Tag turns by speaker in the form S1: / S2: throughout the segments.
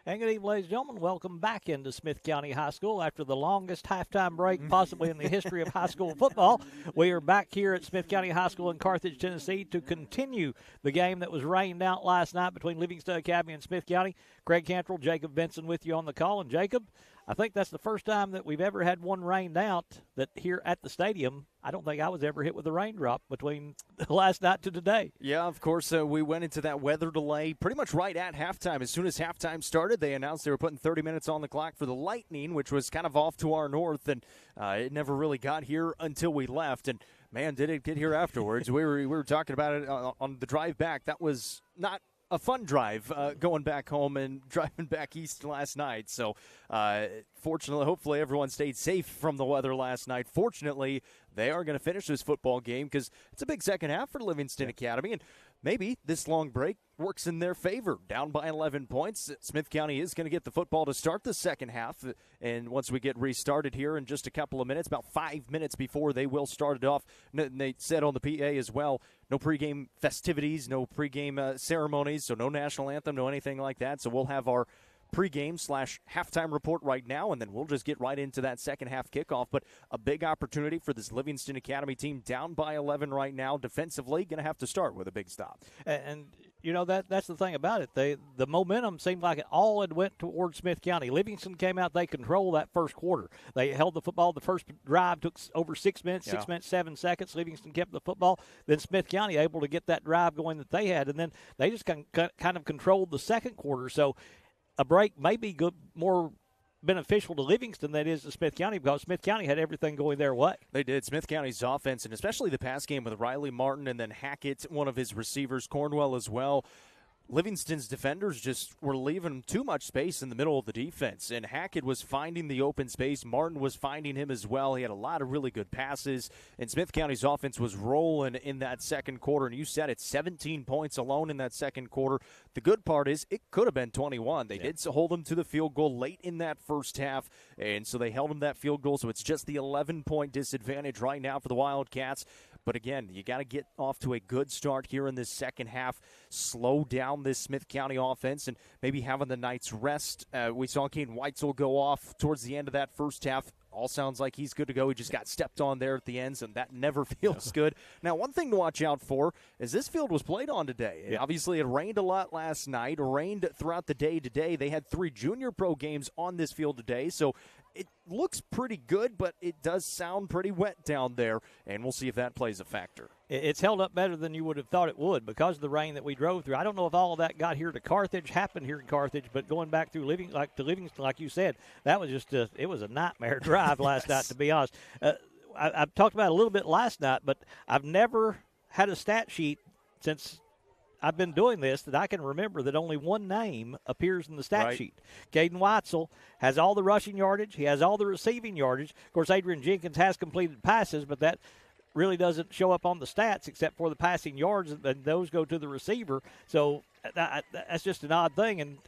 S1: And good evening, ladies and gentlemen. Welcome back into Smith County High School after the longest halftime break possibly in the history of high school football. We are back here at Smith County High School in Carthage, Tennessee to continue the game that was rained out last night between Livingston Academy and Smith County. Craig Cantrell, Jacob Benson with you on the call. And Jacob, I think that's the first time that we've ever had one rained out that here at the stadium. I don't think I was ever hit with a raindrop between last night to today.
S2: Yeah, of course, we went into that weather delay pretty much right at halftime. As soon as halftime started, they announced they were putting 30 minutes on the clock for the Lightning, which was kind of off to our north, and it never really got here until we left. And, man, did it get here afterwards. we were talking about it on the drive back. That was not a fun drive going back home and driving back east last night. So, fortunately, hopefully everyone stayed safe from the weather last night. Fortunately, they are going to finish this football game because it's a big second half for Livingston Academy, and maybe this long break works in their favor. Down by 11 points, Smith County is going to get the football to start the second half, and once we get restarted here in just a couple of minutes, about 5 minutes before they will start it off, and they said on the PA as well, no pregame festivities, no pregame ceremonies, so no national anthem, no anything like that. So we'll have our pregame/halftime report right now, and then we'll just get right into that second half kickoff. But a big opportunity for this Livingston Academy team, down by 11 right now. Defensively, going to have to start with a big stop.
S1: And you know, that's the thing about it. The momentum seemed like it all had went towards Smith County. Livingston came out, they controlled that first quarter. They held the football. The first drive took over 6 minutes, 6 minutes, 7 seconds. Livingston kept the football. Then Smith County able to get that drive going that they had, and then they just kind of controlled the second quarter. So a break may be good, more beneficial to Livingston than it is to Smith County, because Smith County had everything going their way.
S2: They did. Smith County's offense, and especially the pass game with Riley Martin and then Hackett, one of his receivers, Cornwell as well. Livingston's defenders just were leaving too much space in the middle of the defense, and Hackett was finding the open space. Martin was finding him as well. He had a lot of really good passes, and Smith County's offense was rolling in that second quarter, and you said it, 17 points alone in that second quarter. The good part is it could have been 21. They did hold them to the field goal late in that first half, and so they held them that field goal, so it's just the 11-point disadvantage right now for the Wildcats. But again, you got to get off to a good start here in this second half, slow down this Smith County offense, and maybe having the night's rest. We saw Caden Witzel go off towards the end of that first half. All sounds like he's good to go. He just got stepped on there at the ends, and that never feels good. Now, one thing to watch out for is this field was played on today. Yeah. Obviously, it rained a lot last night, rained throughout the day today. They had 3 junior pro games on this field today, so it looks pretty good, but it does sound pretty wet down there, and we'll see if that plays a factor.
S1: It's held up better than you would have thought it would because of the rain that we drove through. I don't know if all of that got here to Carthage, happened here in Carthage, but going back through Livingston, like you said, that was just it was a nightmare drive last night, to be honest. I talked about it a little bit last night, but I've never had a stat sheet since I've been doing this that I can remember that only one name appears in the stat sheet. Caden Witzel has all the rushing yardage. He has all the receiving yardage. Of course, Adrian Jenkins has completed passes, but that really doesn't show up on the stats except for the passing yards, and those go to the receiver. So that's just an odd thing. And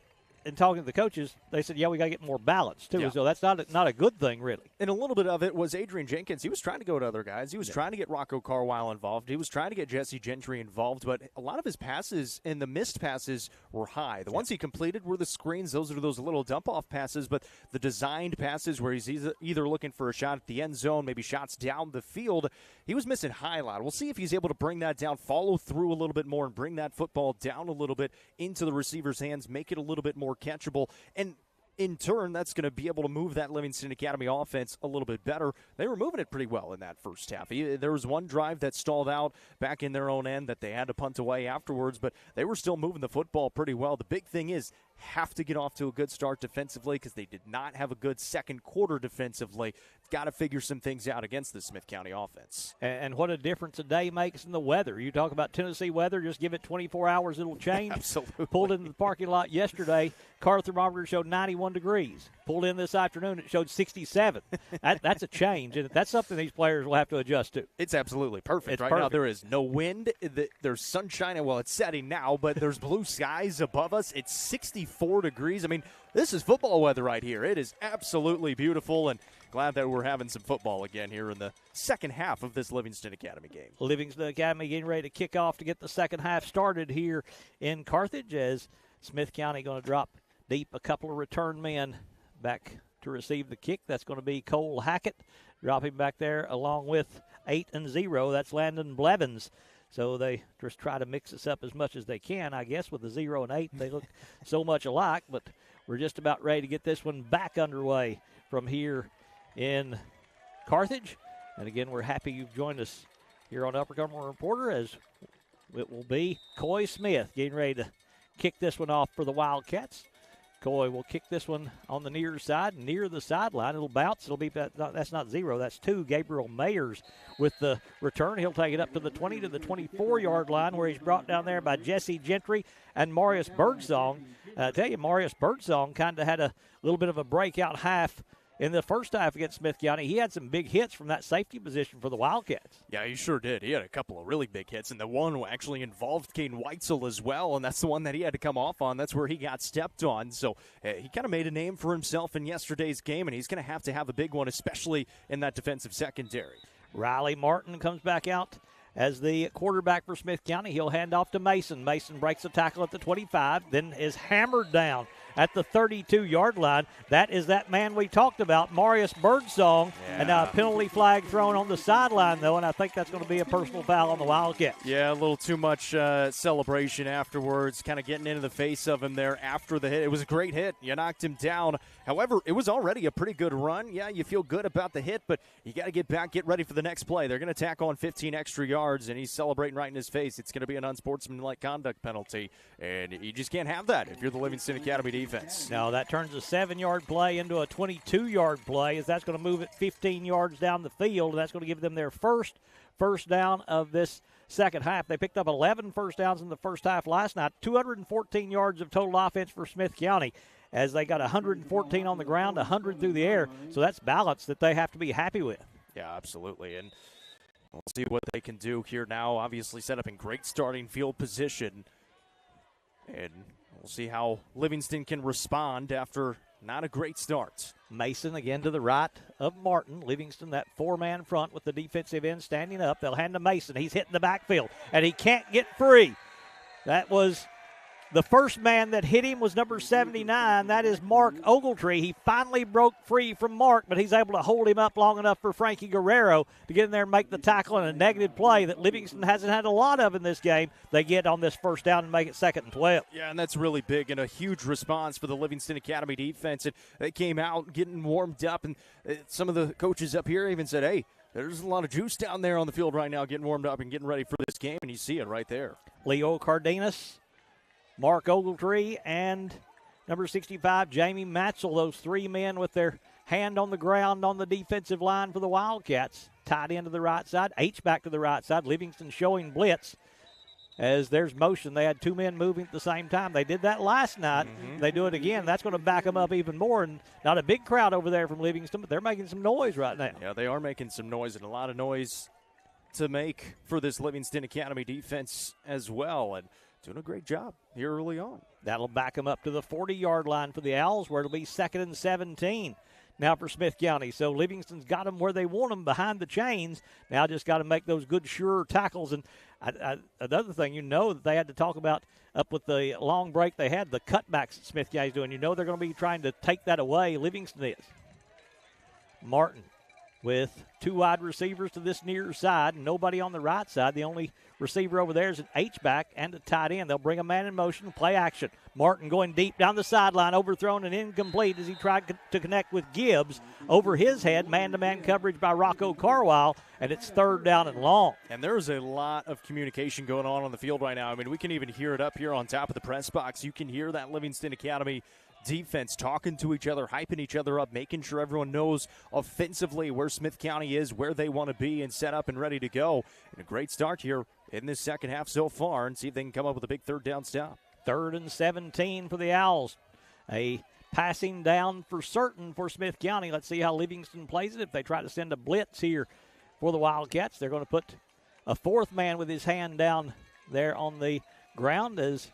S1: in talking to the coaches, they said, we got to get more balance, too. Yeah. So that's not a good thing, really.
S2: And a little bit of it was Adrian Jenkins. He was trying to go to other guys. He was trying to get Rocco Carwile involved. He was trying to get Jesse Gentry involved. But a lot of his passes and the missed passes were high. The ones he completed were the screens. Those are those little dump-off passes. But the designed passes where he's either looking for a shot at the end zone, maybe shots down the field, he was missing high a lot. We'll see if he's able to bring that down, follow through a little bit more, and bring that football down a little bit into the receiver's hands, make it a little bit more catchable. And in turn, that's going to be able to move that Livingston Academy offense a little bit better. They were moving it pretty well in that first half. There was one drive that stalled out back in their own end that they had to punt away afterwards, but they were still moving the football pretty well. The big thing is have to get off to a good start defensively because they did not have a good second quarter defensively. Got to figure some things out against the Smith County offense.
S1: And what a difference a day makes in the weather. You talk about Tennessee weather, just give it 24 hours, it'll change.
S2: Absolutely.
S1: Pulled into the parking lot yesterday, car thermometer showed 91 degrees. Pulled in this afternoon, it showed 67. That's a change, and that's something these players will have to adjust to.
S2: It's absolutely perfect. Now there is no wind. There's sunshine. Well, it's setting now, but there's blue skies above us. It's 64 degrees. I mean, this is football weather right here. It is absolutely beautiful, and glad that we're having some football again here in the second half of this Livingston Academy game.
S1: Livingston Academy getting ready to kick off to get the second half started here in Carthage as Smith County going to drop deep, a couple of return men back to receive the kick. That's going to be Cole Hackett dropping back there along with 8 and 0. That's Landon Blevins. So they just try to mix this up as much as they can, I guess, with the 0 and 8. They look so much alike, but we're just about ready to get this one back underway from here in Carthage. And again, we're happy you've joined us here on Upper Cumberland Reporter, as it will be Coy Smith getting ready to kick this one off for the Wildcats. Coy will kick this one on the near side, near the sideline. It'll bounce. It'll be that's not 0, that's 2. Gabriel Mayers with the return. He'll take it up to the 20 to the 24-yard line, where he's brought down there by Jesse Gentry and Marius Birdsong. I tell you, Marius Birdsong kind of had a little bit of a breakout half in the first half against Smith County. He had some big hits from that safety position for the Wildcats.
S2: Yeah, he sure did. He had a couple of really big hits, and the one actually involved Caden Witzel as well, and that's the one that he had to come off on. That's where he got stepped on. So he kind of made a name for himself in yesterday's game, and he's going to have a big one, especially in that defensive secondary.
S1: Riley Martin comes back out as the quarterback for Smith County. He'll hand off to Mason. Mason breaks a tackle at the 25, then is hammered down at the 32-yard line. That is that man we talked about, Marius Birdsong. Yeah. And now a penalty flag thrown on the sideline, though, and I think that's going to be a personal foul on the Wildcats.
S2: Yeah, a little too much celebration afterwards, kind of getting into the face of him there after the hit. It was a great hit. You knocked him down. However, it was already a pretty good run. Yeah, you feel good about the hit, but you got to get back, get ready for the next play. They're going to tack on 15 extra yards, and he's celebrating right in his face. It's going to be an unsportsmanlike conduct penalty, and you just can't have that if you're the Livingston Academy defense.
S1: No, that turns a 7-yard play into a 22-yard play, as that's going to move it 15 yards down the field, and that's going to give them their first down of this second half. They picked up 11 first downs in the first half last night, 214 yards of total offense for Smith County, as they got 114 on the ground, 100 through the air. So that's balance that they have to be happy with.
S2: Yeah, absolutely. And we'll see what they can do here now. Obviously set up in great starting field position. And we'll see how Livingston can respond after not a great start.
S1: Mason again to the right of Martin. Livingston, that 4-man front with the defensive end standing up. They'll hand to Mason. He's hitting the backfield, and he can't get free. That was the first man that hit him was number 79. That is Mark Ogletree. He finally broke free from Mark, but he's able to hold him up long enough for Frankie Guerrero to get in there and make the tackle, and a negative play that Livingston hasn't had a lot of in this game. They get on this first down and make it 2nd and 12.
S2: Yeah, and that's really big and a huge response for the Livingston Academy defense. And they came out getting warmed up, and some of the coaches up here even said, hey, there's a lot of juice down there on the field right now getting warmed up and getting ready for this game, and you see it right there.
S1: Leo Cardenas, Mark Ogletree, and number 65, Jamie Matzel, those 3 men with their hand on the ground on the defensive line for the Wildcats. Tight end to the right side, H-back to the right side. Livingston showing blitz as there's motion. They had 2 men moving at the same time. They did that last night. They do it again. That's going to back them up even more. And not a big crowd over there from Livingston, but they're making some noise right now.
S2: Yeah, they are making some noise, and a lot of noise to make for this Livingston Academy defense as well. And doing a great job here early on.
S1: That'll back them up to the 40-yard line for the Owls, where it'll be 2nd and 17 now for Smith County. So Livingston's got them where they want them, behind the chains. Now just got to make those good, sure tackles. And another thing, that they had to talk about up with the long break they had, the cutbacks that Smith County's doing. They're going to be trying to take that away. Livingston is. Martin with 2 wide receivers to this near side, nobody on the right side. The only receiver over there is an H-back and a tight end. They'll bring a man in motion, play action. Martin going deep down the sideline, overthrown and incomplete as he tried to connect with Gibbs. Over his head, man-to-man coverage by Rocco Carwile, and it's 3rd down and long.
S2: And there's a lot of communication going on the field right now. I mean, we can even hear it up here on top of the press box. You can hear that Livingston Academy defense talking to each other, hyping each other up, making sure everyone knows offensively where Smith County is, where they want to be, and set up and ready to go. And a great start here in this second half so far, and see if they can come up with a big 3rd down stop.
S1: 3rd and 17 for the Owls. A passing down for certain for Smith County. Let's see how Livingston plays it. If they try to send a blitz here for the Wildcats, they're going to put a 4th man with his hand down there on the ground as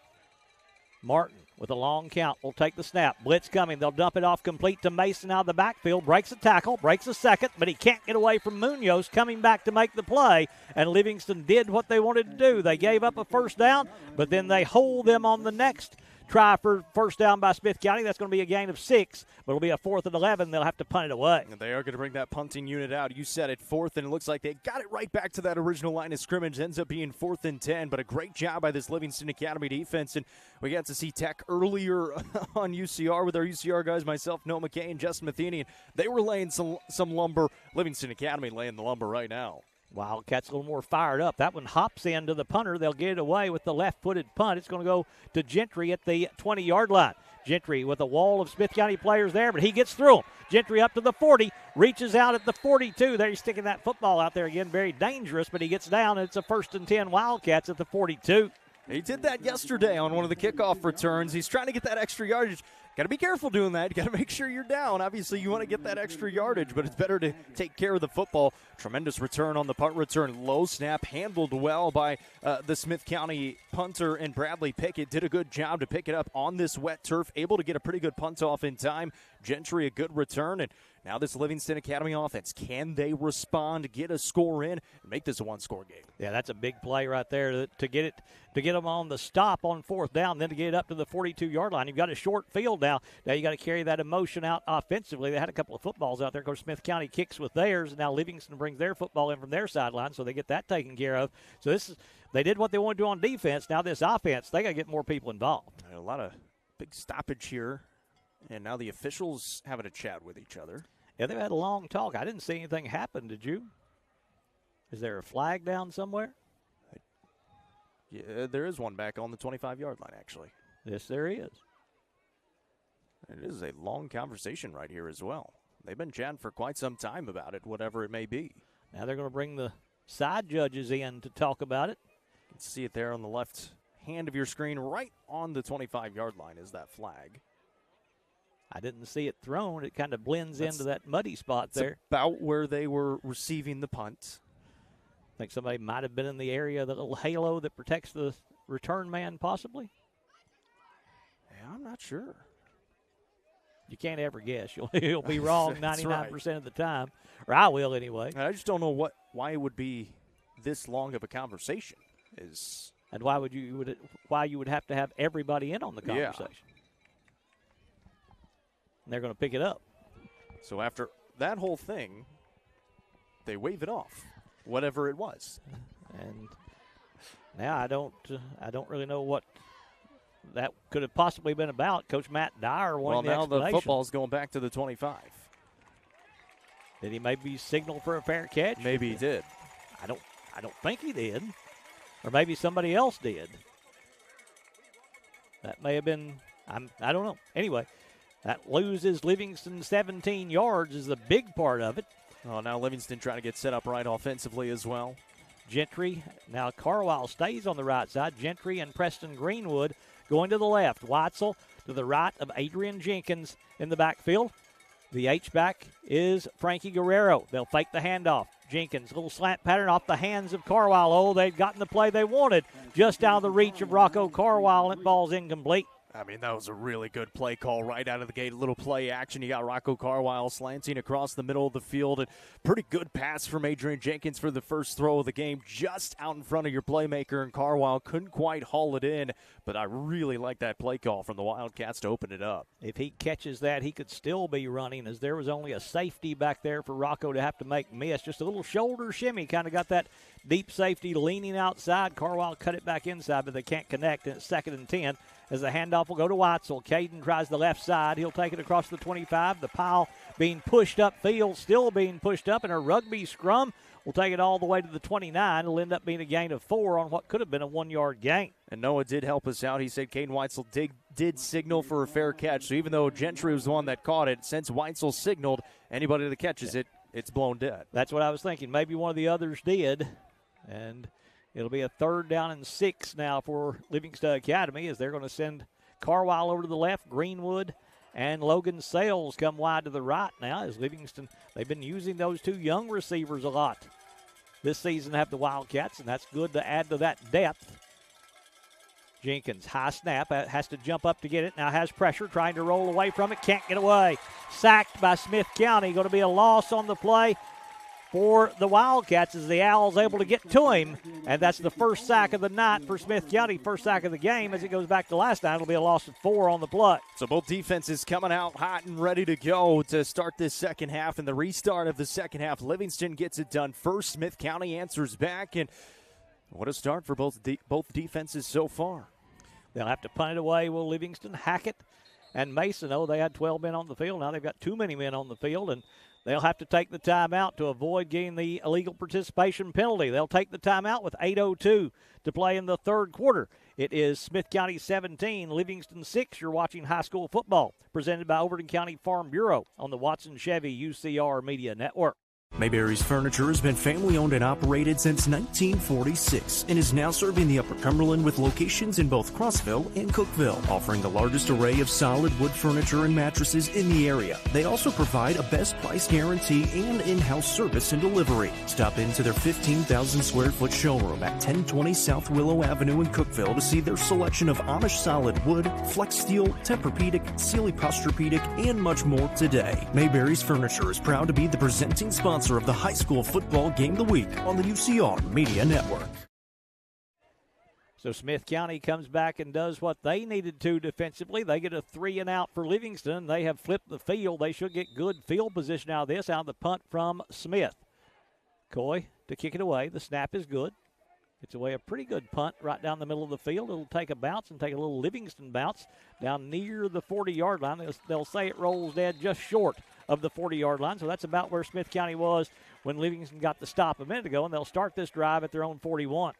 S1: Martin with a long count will take the snap. Blitz coming. They'll dump it off complete to Mason out of the backfield. Breaks a tackle, breaks a second, but he can't get away from Munoz coming back to make the play. And Livingston did what they wanted to do. They gave up a first down, but then they hold them on the next try for first down by Smith County. That's going to be a gain of 6, but it'll be a 4th and 11. They'll have to punt it away.
S2: And they are going to bring that punting unit out. You said it, 4th, and it looks like they got it right back to that original line of scrimmage. Ends up being 4th and 10, but a great job by this Livingston Academy defense. And we got to see Tech earlier on UCR with our UCR guys, myself, Noah McKay, and Justin Matheny. And they were laying some lumber. Livingston Academy laying the lumber right now.
S1: Wildcats a little more fired up. That one hops into the punter. They'll get it away with the left-footed punt. It's going to go to Gentry at the 20-yard line. Gentry with a wall of Smith County players there, but he gets through them. Gentry up to the 40, reaches out at the 42. There he's sticking that football out there again. Very dangerous, but he gets down, and it's a 1st and 10 Wildcats at the 42.
S2: He did that yesterday on one of the kickoff returns. He's trying to get that extra yardage. Got to be careful doing that. You got to make sure you're down. Obviously, you want to get that extra yardage, but it's better to take care of the football. Tremendous return on the punt return. Low snap, handled well by the Smith County punter, and Bradley Pickett did a good job to pick it up on this wet turf, able to get a pretty good punt off in time. Gentry, a good return, and now this Livingston Academy offense, can they respond, get a score in, and make this a one-score game?
S1: Yeah, that's a big play right there to get them on the stop on 4th down, then to get it up to the 42-yard line. You've got a short field now. Now you got to carry that emotion out offensively. They had a couple of footballs out there. Of course, Smith County kicks with theirs, and now Livingston brings their football in from their sideline, so they get that taken care of. So they did what they wanted to do on defense. Now this offense, they got to get more people involved.
S2: A lot of big stoppage here, and now the officials having a chat with each other.
S1: Yeah, they've had a long talk. I didn't see anything happen, did you? Is there a flag down somewhere?
S2: Yeah, there is one back on the 25-yard line, actually.
S1: Yes, there is.
S2: It is a long conversation right here as well. They've been chatting for quite some time about it, whatever it may be.
S1: Now they're going to bring the side judges in to talk about it.
S2: You can see it there on the left hand of your screen. Right on the 25-yard line is that flag.
S1: I didn't see it thrown. It kind of blends into that muddy spot there.
S2: About where they were receiving the punt.
S1: I think somebody might have been in the area of the little halo that protects the return man, possibly.
S2: Yeah, I'm not sure.
S1: You can't ever guess. You'll be wrong 99%
S2: right.
S1: of the time, or I will anyway.
S2: I just don't know why it would be this long of a conversation.
S1: And why you would have to have everybody in on the conversation.
S2: Yeah.
S1: And they're going to pick it up.
S2: So after that whole thing, they wave it off, whatever it was.
S1: And now I don't really know what that could have possibly been about. Coach Matt Dyer wanting the explanation.
S2: Well, now the football's going back to the 25.
S1: Did he maybe signal for a fair catch?
S2: Maybe he did.
S1: I don't think he did. Or maybe somebody else did. That may have been, I don't know. Anyway, that loses Livingston 17 yards is the big part of it.
S2: Oh, now Livingston trying to get set up right offensively as well.
S1: Gentry, now Carlisle stays on the right side. Gentry and Preston Greenwood going to the left. Witzel to the right of Adrian Jenkins in the backfield. The H-back is Frankie Guerrero. They'll fake the handoff. Jenkins, little slant pattern off the hands of Carlisle. Oh, they'd gotten the play they wanted. Just out of the reach of Rocco Carlisle, and it ball's incomplete.
S2: I mean, that was a really good play call right out of the gate. A little play action. You got Rocco Carlisle slanting across the middle of the field. And pretty good pass from Adrian Jenkins for the first throw of the game, just out in front of your playmaker. And Carlisle couldn't quite haul it in. But I really like that play call from the Wildcats to open it up.
S1: If he catches that, he could still be running, as there was only a safety back there for Rocco to have to make miss. Just a little shoulder shimmy. Kind of got that deep safety leaning outside. Carlisle cut it back inside, but they can't connect. And it's 2nd and 10. As the handoff will go to Witzel. Caden tries the left side. He'll take it across the 25. The pile being pushed upfield, still being pushed up, and a rugby scrum will take it all the way to the 29. It'll end up being a gain of 4 on what could have been a 1-yard gain.
S2: And Noah did help us out. He said Caden Witzel did signal for a fair catch. So even though Gentry was the one that caught it, since Witzel signaled, anybody that catches it, it's blown dead.
S1: That's what I was thinking. Maybe one of the others did. And it'll be a 3rd down and 6 now for Livingston Academy, as they're going to send Carlisle over to the left. Greenwood and Logan Sales come wide to the right now, as Livingston, they've been using those 2 young receivers a lot this season, have the Wildcats, and that's good to add to that depth. Jenkins, high snap, has to jump up to get it. Now has pressure, trying to roll away from it, can't get away. Sacked by Smith County, going to be a loss on the play. for the Wildcats as the Owls able to get to him, and that's the first sack of the night for Smith County, first sack of the game. As it goes back to last night, it'll be a loss of 4 on the play.
S2: So both defenses coming out hot and ready to go to start this second half. And the restart of the second half, Livingston gets it done first. Smith County answers back, and what a start for both defenses so far.
S1: They'll have to punt it away. Will Livingston, Hackett, and Mason? Oh, they had 12 men on the field. Now they've got too many men on the field, and they'll have to take the timeout to avoid getting the illegal participation penalty. They'll take the timeout with 8:02 to play in the third quarter. It is Smith County 17, Livingston 6. You're watching high school football, presented by Overton County Farm Bureau on the Watson Chevy UCR Media Network.
S3: Mayberry's Furniture has been family-owned and operated since 1946 and is now serving the Upper Cumberland with locations in both Crossville and Cookville, offering the largest array of solid wood furniture and mattresses in the area. They also provide a best price guarantee and in-house service and delivery. Stop into their 15,000 square foot showroom at 1020 South Willow Avenue in Cookville to see their selection of Amish solid wood, flex steel, Tempur-Pedic, Sealy Posturepedic, and much more today. Mayberry's Furniture is proud to be the presenting sponsor of the high school football game of the week on the UCR Media Network.
S1: So Smith County comes back and does what they needed to defensively. They get a 3-and-out for Livingston. They have flipped the field. They should get good field position out of this, out of the punt from Smith. Coy to kick it away. The snap is good. It's away a pretty good punt right down the middle of the field. It'll take a bounce and take a little Livingston bounce down near the 40-yard line. They'll say it rolls dead just short of the 40-yard line. So that's about where Smith County was when Livingston got the stop a minute ago, and they'll start this drive at their own 41.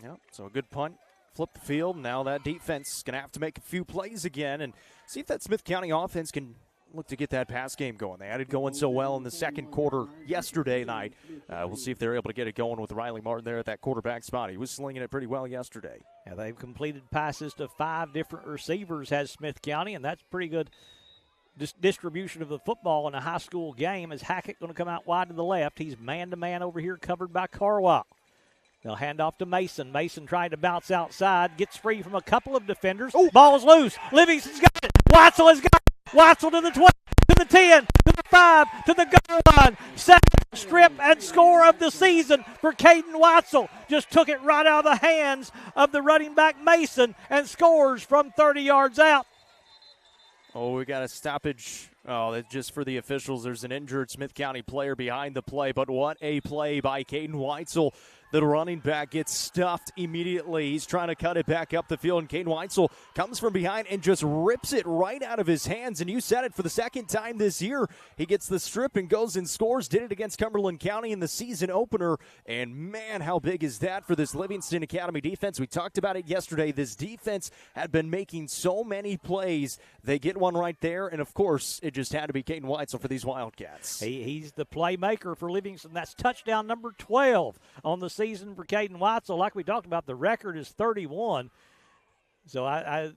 S2: Yep, so a good punt. Flip the field. Now that defense is going to have to make a few plays again and see if that Smith County offense can look to get that pass game going. They had it going so well in the second quarter yesterday night. We'll see if they're able to get it going with Riley Martin there at that quarterback spot. He was slinging it pretty well yesterday.
S1: Yeah, they've completed passes to 5 different receivers, has Smith County, and that's pretty good distribution of the football in a high school game. Is Hackett going to come out wide to the left? He's man-to-man over here, covered by Carwile. They'll hand off to Mason. Mason trying to bounce outside, gets free from a couple of defenders. Ooh. Ball's loose. Livingston's got it. Witzel has got it. Witzel to the 20, to the 10, to the 5, to the goal line. Second strip and score of the season for Caden Witzel. Just took it right out of the hands of the running back Mason and scores from 30 yards out.
S2: Oh, we got a stoppage. Oh, that's just for the officials. There's an injured Smith County player behind the play, but what a play by Caden Witzel. The running back gets stuffed immediately. He's trying to cut it back up the field, and Caden Witzel comes from behind and just rips it right out of his hands. And you said it, for the second time this year, he gets the strip and goes and scores. Did it against Cumberland County in the season opener. And, man, how big is that for this Livingston Academy defense? We talked about it yesterday. This defense had been making so many plays. They get one right there, and, of course, it just had to be Caden Witzel for these Wildcats.
S1: He's the playmaker for Livingston. That's touchdown number 12 on the season for Caden Witzel. Like we talked about, the record is 31. So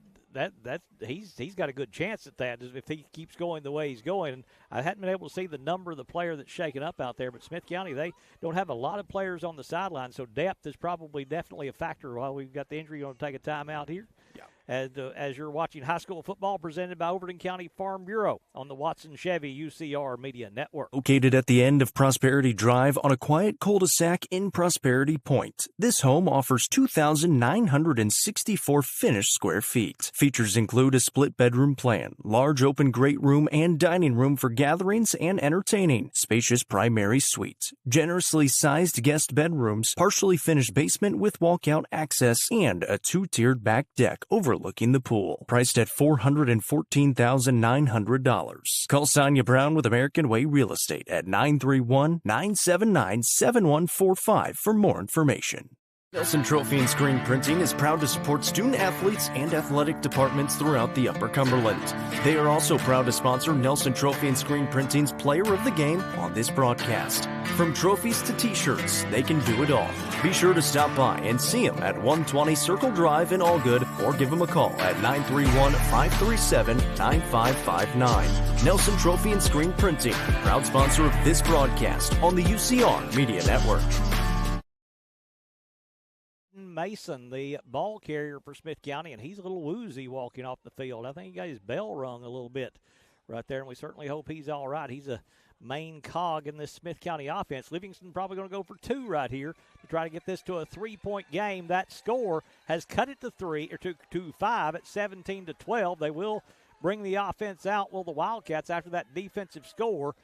S1: he's got a good chance at that if he keeps going the way he's going. And I hadn't been able to see the number of the player that's shaken up out there, but Smith County, they don't have a lot of players on the sideline, so depth is definitely a factor. While we've got the injury, going to take a timeout here. Yeah. As you're watching high school football presented by Overton County Farm Bureau on the Watson Chevy UCR Media Network.
S3: Located at the end of Prosperity Drive on a quiet cul-de-sac in Prosperity Point, this home offers 2,964 finished square feet. Features include a split-bedroom plan, large open great room and dining room for gatherings and entertaining, spacious primary suite, generously sized guest bedrooms, partially finished basement with walkout access, and a 2-tiered back deck overlooking the pool. Priced at $414,900. Call Sonia Brown with American Way Real Estate at 931-979-7145 for more information. Nelson Trophy and Screen Printing is proud to support student athletes and athletic departments throughout the Upper Cumberland. They are also proud to sponsor Nelson Trophy and Screen Printing's Player of the Game on this broadcast. From trophies to t-shirts, they can do it all. Be sure to stop by and see them at 120 Circle Drive in Allgood, or give them a call at 931-537-9559. Nelson Trophy and Screen Printing, proud sponsor of this broadcast on the UCR Media Network.
S1: Mason, the ball carrier for Smith County, and he's a little woozy walking off the field. I think he got his bell rung a little bit right there, and we certainly hope he's all right. He's a main cog in this Smith County offense. Livingston probably going to go for 2 right here to try to get this to a 3-point game. That score has cut it to 5 at 17-12. They will bring the offense out, will the Wildcats, after that defensive score.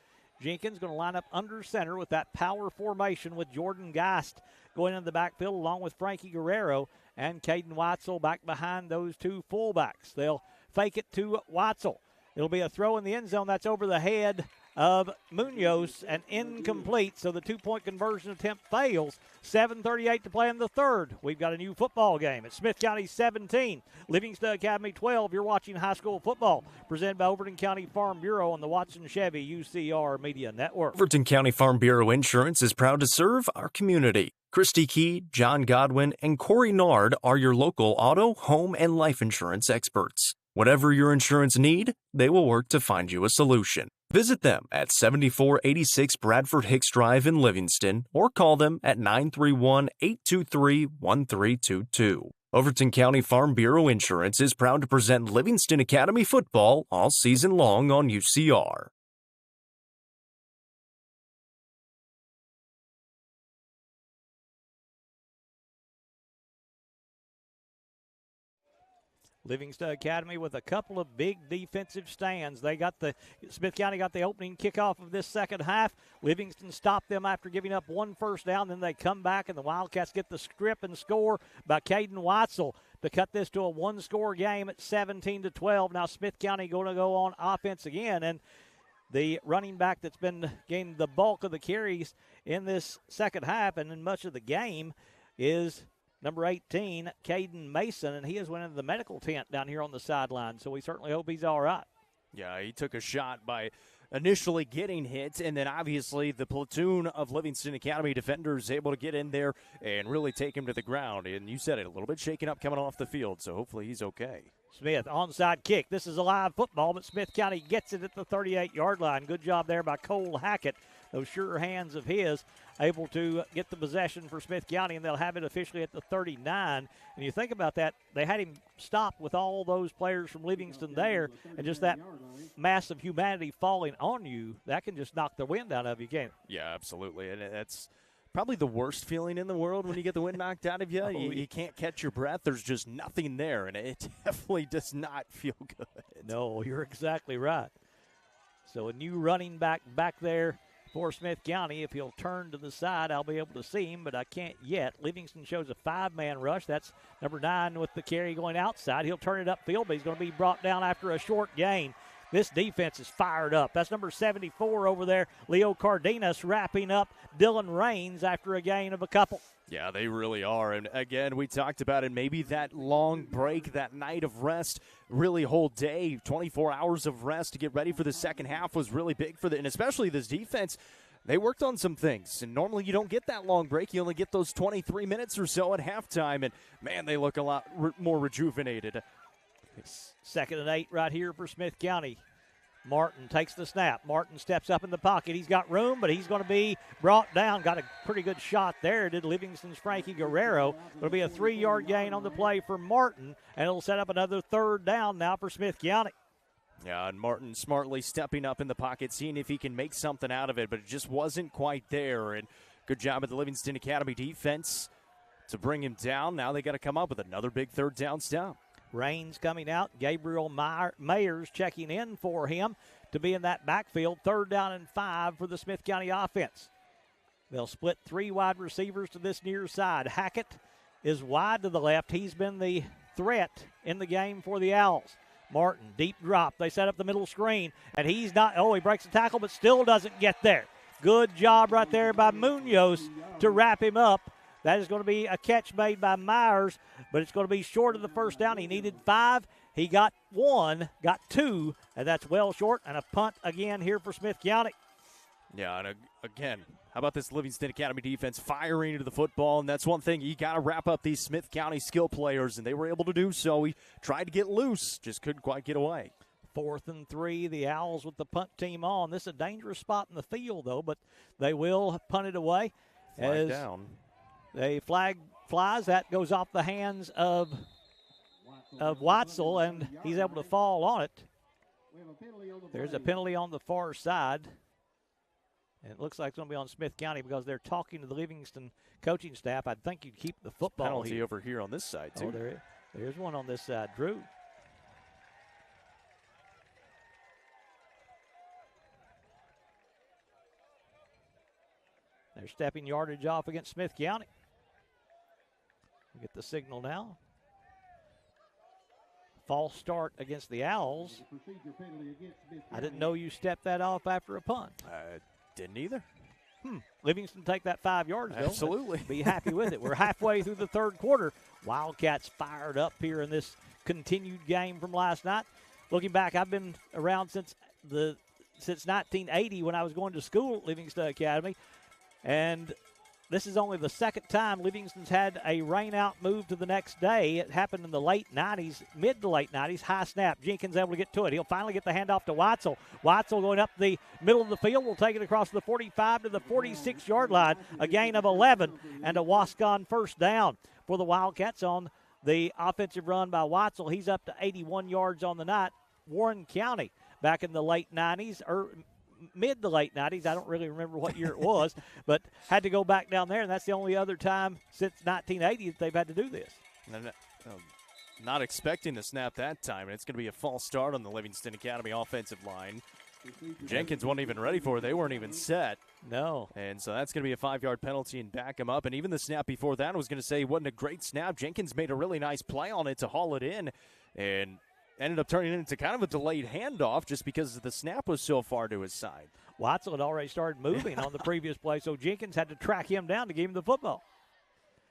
S1: Jenkins going to line up under center with that power formation with Jordan Geist going in the backfield along with Frankie Guerrero and Caden Witzel back behind those 2 fullbacks. They'll fake it to Witzel. It'll be a throw in the end zone. That's over the head of Munoz and incomplete, so the 2-point conversion attempt fails. 7:38 to play in the third. We've got a new football game. It's Smith County 17, Livingston Academy 12. You're watching high school football presented by Overton County Farm Bureau on the Watson Chevy UCR Media Network.
S3: Overton County Farm Bureau Insurance is proud to serve our community. Christy Key, John Godwin, and Corey Nard are your local auto, home, and life insurance experts. Whatever your insurance need, they will work to find you a solution. Visit them at 7486 Bradford Hicks Drive in Livingston or call them at 931-823-1322. Overton County Farm Bureau Insurance is proud to present Livingston Academy football all season long on UCR.
S1: Livingston Academy with a couple of big defensive stands. Smith County got the opening kickoff of this second half. Livingston stopped them after giving up 1 first down. Then they come back, and the Wildcats get the strip and score by Caden Witzel to cut this to a 1-score game at 17-12. Now Smith County going to go on offense again, and the running back that's been getting the bulk of the carries in this second half and in much of the game is number 18, Caden Mason, and he has went into the medical tent down here on the sideline, so we certainly hope he's all right.
S2: Yeah, he took a shot by initially getting hit, and then obviously the platoon of Livingston Academy defenders able to get in there and really take him to the ground. And you said it, a little bit shaken up coming off the field, so hopefully he's okay.
S1: Smith, onside kick. This is a live football, but Smith County gets it at the 38-yard line. Good job there by Cole Hackett. Those sure hands of his able to get the possession for Smith County, and they'll have it officially at the 39. And you think about that, they had him stopped with all those players from Livingston there, and just that mass of humanity falling on you, that can just knock the wind out of you, can't it?
S2: Yeah, absolutely. And that's probably the worst feeling in the world when you get the wind knocked out of you. You can't catch your breath. There's just nothing there, and it definitely does not feel good.
S1: No, you're exactly right. So a new running back there for Smith County. If he'll turn to the side, I'll be able to see him, but I can't yet. Livingston shows a 5-man rush. That's number 9 with the carry going outside. He'll turn it upfield, but he's going to be brought down after a short gain. This defense is fired up. That's number 74 over there, Leo Cardenas, wrapping up Dylan Raines after a gain of a couple.
S2: Yeah, they really are. And, again, we talked about it. Maybe that long break, that night of rest, really whole day, 24 hours of rest to get ready for the second half was really big for and especially this defense. They worked on some things, and normally you don't get that long break. You only get those 23 minutes or so at halftime, and, man, they look a lot more rejuvenated.
S1: Second and 8 right here for Smith County. Martin takes the snap. Martin steps up in the pocket. He's got room, but he's going to be brought down. Got a pretty good shot there, did Livingston's Frankie Guerrero. It'll be a 3-yard gain on the play for Martin, and it'll set up another third down now for Smith County.
S2: Yeah, and Martin smartly stepping up in the pocket, seeing if he can make something out of it, but it just wasn't quite there. And good job of the Livingston Academy defense to bring him down. Now they got to come up with another big third down stop.
S1: Raines coming out. Gabriel Mayers checking in for him to be in that backfield. 3rd down and 5 for the Smith County offense. They'll split 3 wide receivers to this near side. Hackett is wide to the left. He's been the threat in the game for the Owls. Martin, deep drop. They set up the middle screen, and he's not, he breaks the tackle, but still doesn't get there. Good job right there by Munoz to wrap him up. That is going to be a catch made by Myers, but it's going to be short of the first down. He needed 5. He got 1, got 2, and that's well short. And a punt again here for Smith County.
S2: Yeah, and again, how about this Livingston Academy defense firing into the football? And that's one thing. You got to wrap up these Smith County skill players, and they were able to do so. We tried to get loose, just couldn't quite get away.
S1: 4th and 3, the Owls with the punt team on. This is a dangerous spot in the field, though, but they will punt it away.
S2: Flag down.
S1: The flag flies. That goes off the hands of Witzel, and he's able to fall on it. There's a penalty on the far side. And it looks like it's going to be on Smith County because they're talking to the Livingston coaching staff. I think you'd keep the football
S2: penalty
S1: here.
S2: over here on this side, too.
S1: Oh, there's one on this side. Drew. They're stepping yardage off against Smith County. We get the signal now. False start against the Owls. I didn't know you stepped that off after a punt.
S2: Didn't either.
S1: Livingston take that 5 yards, though.
S2: Absolutely.
S1: Be happy with it. We're halfway through the third quarter. Wildcats fired up here in this continued game from last night. Looking back, I've been around since 1980 when I was going to school at Livingston Academy. And this is only the second time Livingston's had a rain-out move to the next day. It happened in the late 90s, mid to late 90s. High snap. Jenkins able to get to it. He'll finally get the handoff to Witzel. Witzel going up the middle of the field. Will take it across the 45 to the 46-yard line. A gain of 11 and a Wascon first down for the Wildcats on the offensive run by Witzel. He's up to 81 yards on the night. Warren County back in the late 90s, or mid to late 90s. I don't really remember what year it was, but had to go back down there, and that's the only other time since 1980 that they've had to do this.
S2: Not expecting to snap that time, and it's going to be a false start on the Livingston Academy offensive line. Jenkins wasn't even ready for it. They weren't even set.
S1: No.
S2: And so that's going to be a 5-yard penalty and back him up. And even the snap before that, I was going to say, wasn't a great snap. Jenkins made a really nice play on it to haul it in, and ended up turning it into kind of a delayed handoff just because the snap was so far to his side.
S1: Witzel had already started moving on the previous play, so Jenkins had to track him down to give him the football.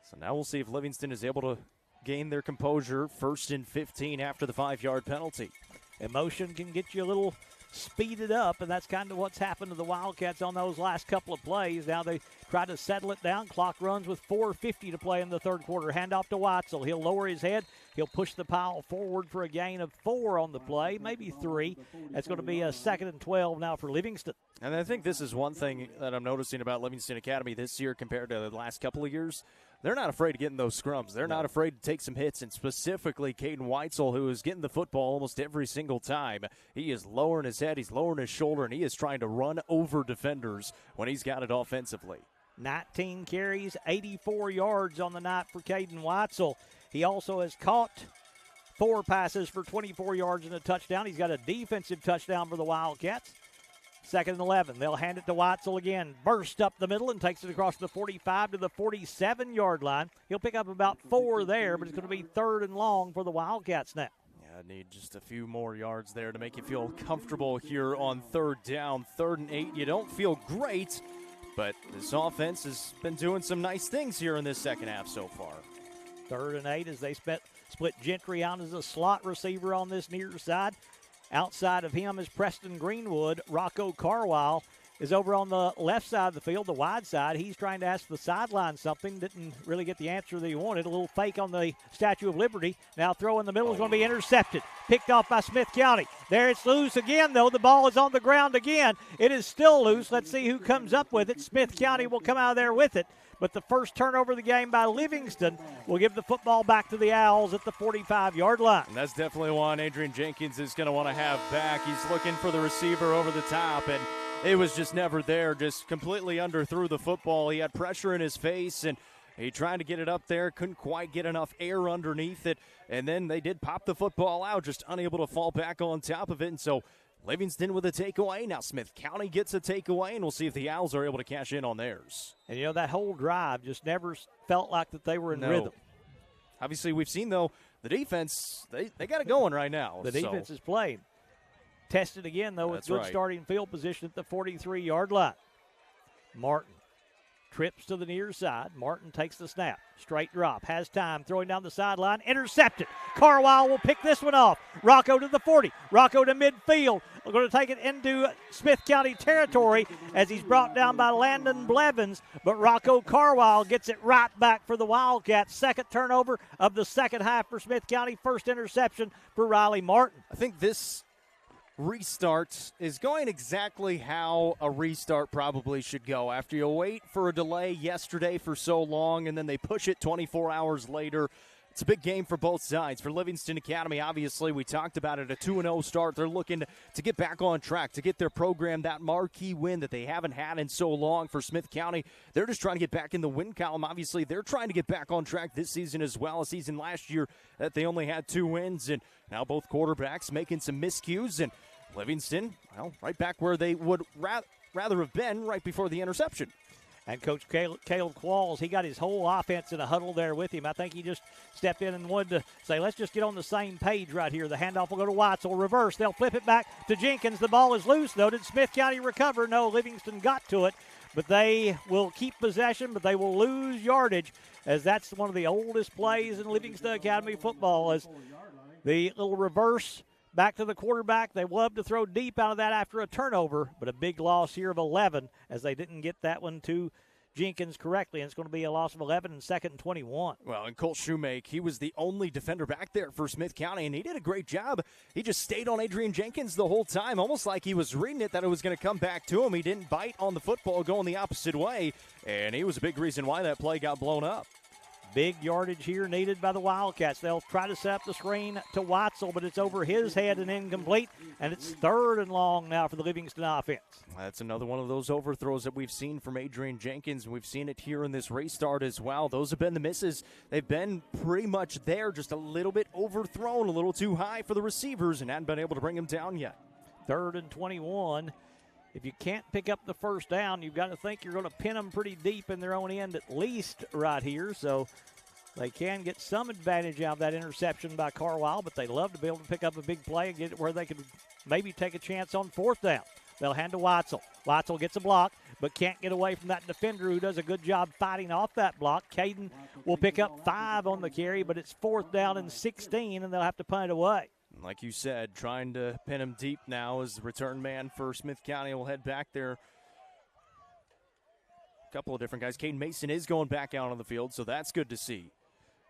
S2: So now we'll see if Livingston is able to gain their composure. 1st and 15 after the 5-yard penalty.
S1: Emotion can get you a little speeded up, and that's kind of what's happened to the Wildcats on those last couple of plays. Now they try to settle it down. Clock runs with 4:50 to play in the third quarter. Handoff to Witzel. He'll lower his head. He'll push the pile forward for a gain of 4 on the play, maybe 3. That's going to be a 2nd and 12 now for Livingston.
S2: And I think this is one thing that I'm noticing about Livingston Academy this year compared to the last couple of years. They're not afraid of getting those scrums. They're not afraid to take some hits, and specifically Caden Witzel, who is getting the football almost every single time. He is lowering his head, he's lowering his shoulder, and he is trying to run over defenders when he's got it offensively.
S1: 19 carries, 84 yards on the night for Caden Witzel. He also has caught 4 passes for 24 yards and a touchdown. He's got a defensive touchdown for the Wildcats. 2nd and 11. They'll hand it to Witzel again. Burst up the middle and takes it across the 45 to the 47-yard line. He'll pick up about 4 there, but it's going to be 3rd and long for the Wildcats now.
S2: Yeah, need just a few more yards there to make you feel comfortable here on 3rd down. 3rd and 8. You don't feel great, but this offense has been doing some nice things here in this second half so far.
S1: 3rd and 8 as they split Gentry out as a slot receiver on this near side. Outside of him is Preston Greenwood. Rocco Carwile is over on the left side of the field, the wide side. He's trying to ask the sideline something. Didn't really get the answer that he wanted. A little fake on the Statue of Liberty. Now throw in the middle is going to be intercepted. Picked off by Smith County. There it's loose again, though. The ball is on the ground again. It is still loose. Let's see who comes up with it. Smith County will come out of there with it. But the first turnover of the game by Livingston will give the football back to the Owls at the 45-yard line.
S2: And that's definitely one Adrian Jenkins is going to want to have back. He's looking for the receiver over the top, and it was just never there. Just completely underthrew the football. He had pressure in his face, and he tried to get it up there, couldn't quite get enough air underneath it, and then they did pop the football out, just unable to fall back on top of it. And so Livingston with a takeaway. Now Smith County gets a takeaway, and we'll see if the Owls are able to cash in on theirs.
S1: And, you know, that whole drive just never felt like that they were in rhythm.
S2: Obviously, we've seen, though, the defense, they got it going right now.
S1: The defense is playing. Tested again, though, with good starting field position at the 43-yard line. Martin trips to the near side. Martin takes the snap. Straight drop. Has time. Throwing down the sideline. Intercepted. Carwile will pick this one off. Rocco to the 40. Rocco to midfield. We're going to take it into Smith County territory as he's brought down by Landon Blevins. But Rocco Carwile gets it right back for the Wildcats. Second turnover of the second half for Smith County. First interception for Riley Martin.
S2: I think this restart is going exactly how a restart probably should go. After you wait for a delay yesterday for so long and then they push it 24 hours later, It's a big game for both sides. For Livingston Academy, obviously, we talked about it, a 2-0 start. They're looking to get back on track, to get their program that marquee win that they haven't had in so long. For Smith County, they're just trying to get back in the win column. Obviously, they're trying to get back on track this season as well. A season last year that they only had 2 wins, and now both quarterbacks making some miscues. And Livingston, well, right back where they would rather have been right before the interception.
S1: And Coach Caleb Qualls, he got his whole offense in a huddle there with him. I think he just stepped in and wanted to say, let's just get on the same page right here. The handoff will go to Witzel. Reverse. They'll flip it back to Jenkins. The ball is loose, though. Did Smith County recover? No, Livingston got to it. But they will keep possession, but they will lose yardage, as that's one of the oldest plays in Livingston Academy football, as the little reverse back to the quarterback. They love to throw deep out of that after a turnover, but a big loss here of 11 as they didn't get that one to Jenkins correctly, and it's going to be a loss of 11 and 2nd and 21.
S2: Well, and Colt Shoemake, he was the only defender back there for Smith County, and he did a great job. He just stayed on Adrian Jenkins the whole time, almost like he was reading it that it was going to come back to him. He didn't bite on the football going the opposite way, and he was a big reason why that play got blown up.
S1: Big yardage here needed by the Wildcats. They'll try to set up the screen to Witzel, but it's over his head and incomplete, and it's 3rd and long now for the Livingston offense.
S2: That's another one of those overthrows that we've seen from Adrian Jenkins. We've seen it here in this restart as well. Those have been the misses. They've been pretty much there, just a little bit overthrown, a little too high for the receivers, and hadn't been able to bring them down yet.
S1: 3rd and 21. If you can't pick up the first down, you've got to think you're going to pin them pretty deep in their own end at least right here. So they can get some advantage out of that interception by Carlisle, but they love to be able to pick up a big play and get it where they could maybe take a chance on 4th down. They'll hand to Witzel. Witzel gets a block, but can't get away from that defender who does a good job fighting off that block. Caden will pick up 5 on the carry, but it's 4th down and 16, and they'll have to punt it away.
S2: Like you said, trying to pin him deep now as the return man for Smith County will head back there. A couple of different guys. Caden Mason is going back out on the field, so that's good to see.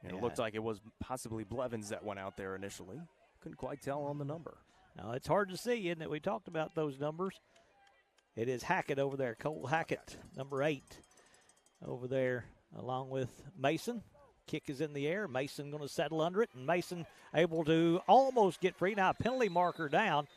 S2: And It looked like it was possibly Blevins that went out there initially. Couldn't quite tell on the number.
S1: No, it's hard to see, isn't it? We talked about those numbers. It is Hackett over there, Cole Hackett, number 8 over there, along with Mason. Kick is in the air. Mason going to settle under it, and Mason able to almost get free. Now a penalty marker down.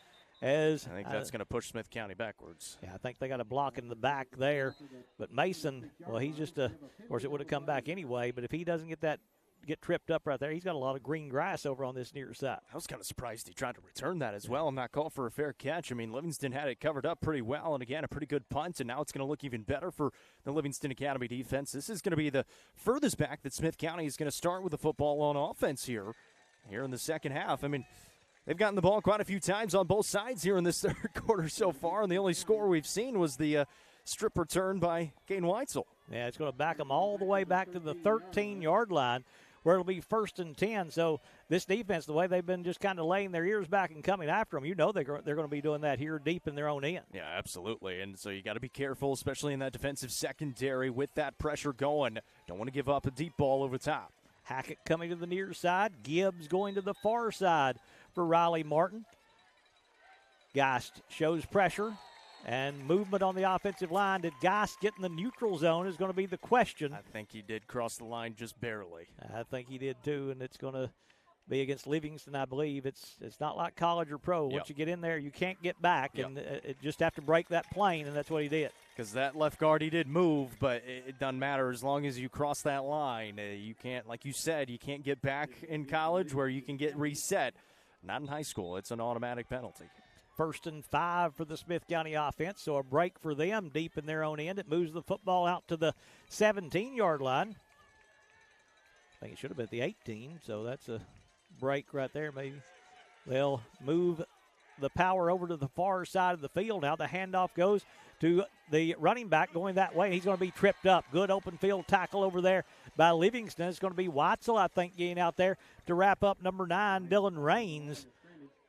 S1: As
S2: I think that's going to push Smith County backwards.
S1: Yeah, I think they got a block in the back there. But Mason, well, he's just of course, it would have come back anyway. But if he doesn't get tripped up right there, he's got a lot of green grass over on this near side.
S2: I was kind of surprised he tried to return that as well and not call for a fair catch. I mean, Livingston had it covered up pretty well, and again, a pretty good punt, and now it's going to look even better for the Livingston Academy defense. This is going to be the furthest back that Smith County is going to start with the football on offense here in the second half. I mean, they've gotten the ball quite a few times on both sides here in this 3rd quarter so far, and the only score we've seen was the strip return by Caden Witzel.
S1: Yeah, it's going to back them all the way back to the 13-yard line, where it'll be 1st and 10. So this defense, the way they've been just kind of laying their ears back and coming after them, they're going to be doing that here deep in their own end.
S2: Yeah, absolutely. And so you got to be careful, especially in that defensive secondary with that pressure going. Don't want to give up a deep ball over top.
S1: Hackett coming to the near side. Gibbs going to the far side for Riley Martin. Geist shows pressure and movement on the offensive line. Did Geist get in the neutral zone is going to be the question.
S2: I think he did cross the line just barely.
S1: I think he did too, and it's going to be against Livingston, I believe. It's not like college or pro. Once you get in there, you can't get back, and it just have to break that plane, and that's what he did.
S2: Because that left guard, he did move, but it doesn't matter as long as you cross that line. You can't, like you said, you can't get back in college where you can get reset. Not in high school. It's an automatic penalty.
S1: 1st and 5 for the Smith County offense, so a break for them deep in their own end. It moves the football out to the 17-yard line. I think it should have been at the 18, so that's a break right there maybe. They'll move the power over to the far side of the field. Now the handoff goes to the running back going that way. He's going to be tripped up. Good open field tackle over there by Livingston. It's going to be Witzel, I think, getting out there to wrap up number 9, Dylan Raines.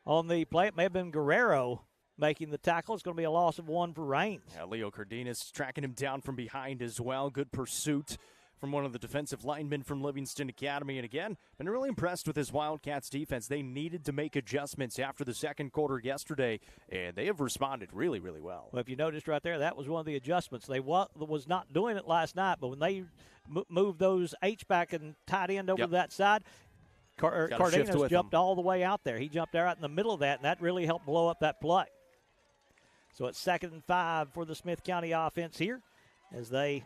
S1: On the play, it may have been Guerrero making the tackle. It's going to be a loss of 1 for Raines.
S2: Yeah, Leo Cardenas tracking him down from behind as well. Good pursuit from one of the defensive linemen from Livingston Academy. And again, been really impressed with this Wildcats defense. They needed to make adjustments after the 2nd quarter yesterday, and they have responded really, really well.
S1: Well, if you noticed right there, that was one of the adjustments. They was not doing it last night, but when they moved those H-back and tight end over to that side, Cardenas jumped all the way out there. He jumped out in the middle of that, and that really helped blow up that play. So it's 2nd and 5 for the Smith County offense here as they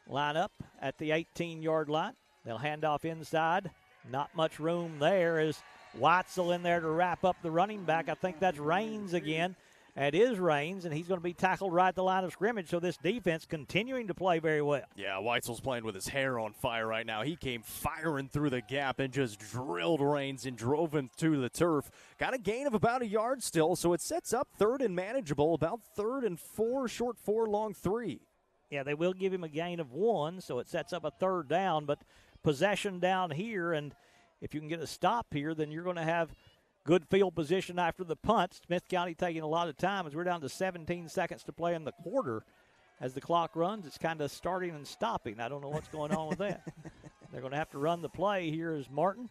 S1: line up at the 18-yard line. They'll hand off inside. Not much room there as Witzel in there to wrap up the running back. I think that's Raines again. It is Raines, and he's going to be tackled right at the line of scrimmage, so this defense continuing to play very well.
S2: Yeah, Weitzel's playing with his hair on fire right now. He came firing through the gap and just drilled Raines and drove him to the turf. Got a gain of about a yard still, so it sets up 3rd and manageable, about 3rd and 4, short 4, long 3.
S1: Yeah, they will give him a gain of 1, so it sets up a 3rd down, but possession down here, and if you can get a stop here, then you're going to have good field position after the punt. Smith County taking a lot of time as we're down to 17 seconds to play in the quarter. As the clock runs, it's kind of starting and stopping. I don't know what's going on with that. They're going to have to run the play. Here is Martin.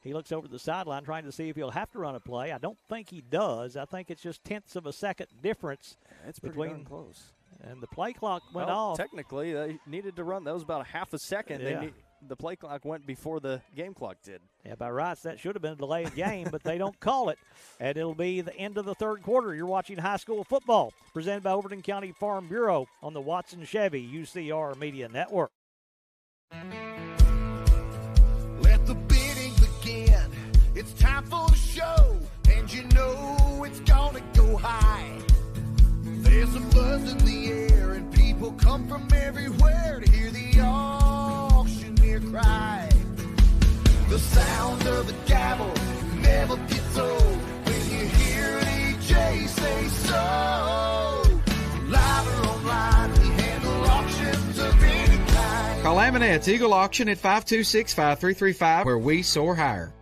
S1: He looks over the sideline trying to see if he'll have to run a play. I don't think he does. I think it's just tenths of a second difference.
S2: It's pretty darn close.
S1: And the play clock went off.
S2: Technically, they needed to run. That was about a half a second.
S1: Yeah.
S2: The play clock went before the game clock did.
S1: Yeah, by rights, that should have been a delayed game, but they don't call it. And it'll be the end of the 3rd quarter. You're watching high school football presented by Overton County Farm Bureau on the Watson Chevy UCR Media Network.
S4: Let the bidding begin. It's time for the show, and you know it's gonna go high. There's a buzz in the air, and people come from everywhere to hear the auctioneer cry. The sound of the gavel never gets old when you hear DJ say so. Live or online, we handle auctions of any kind.
S5: Call Aminette's Eagle Auction at 526-5335, where we soar higher.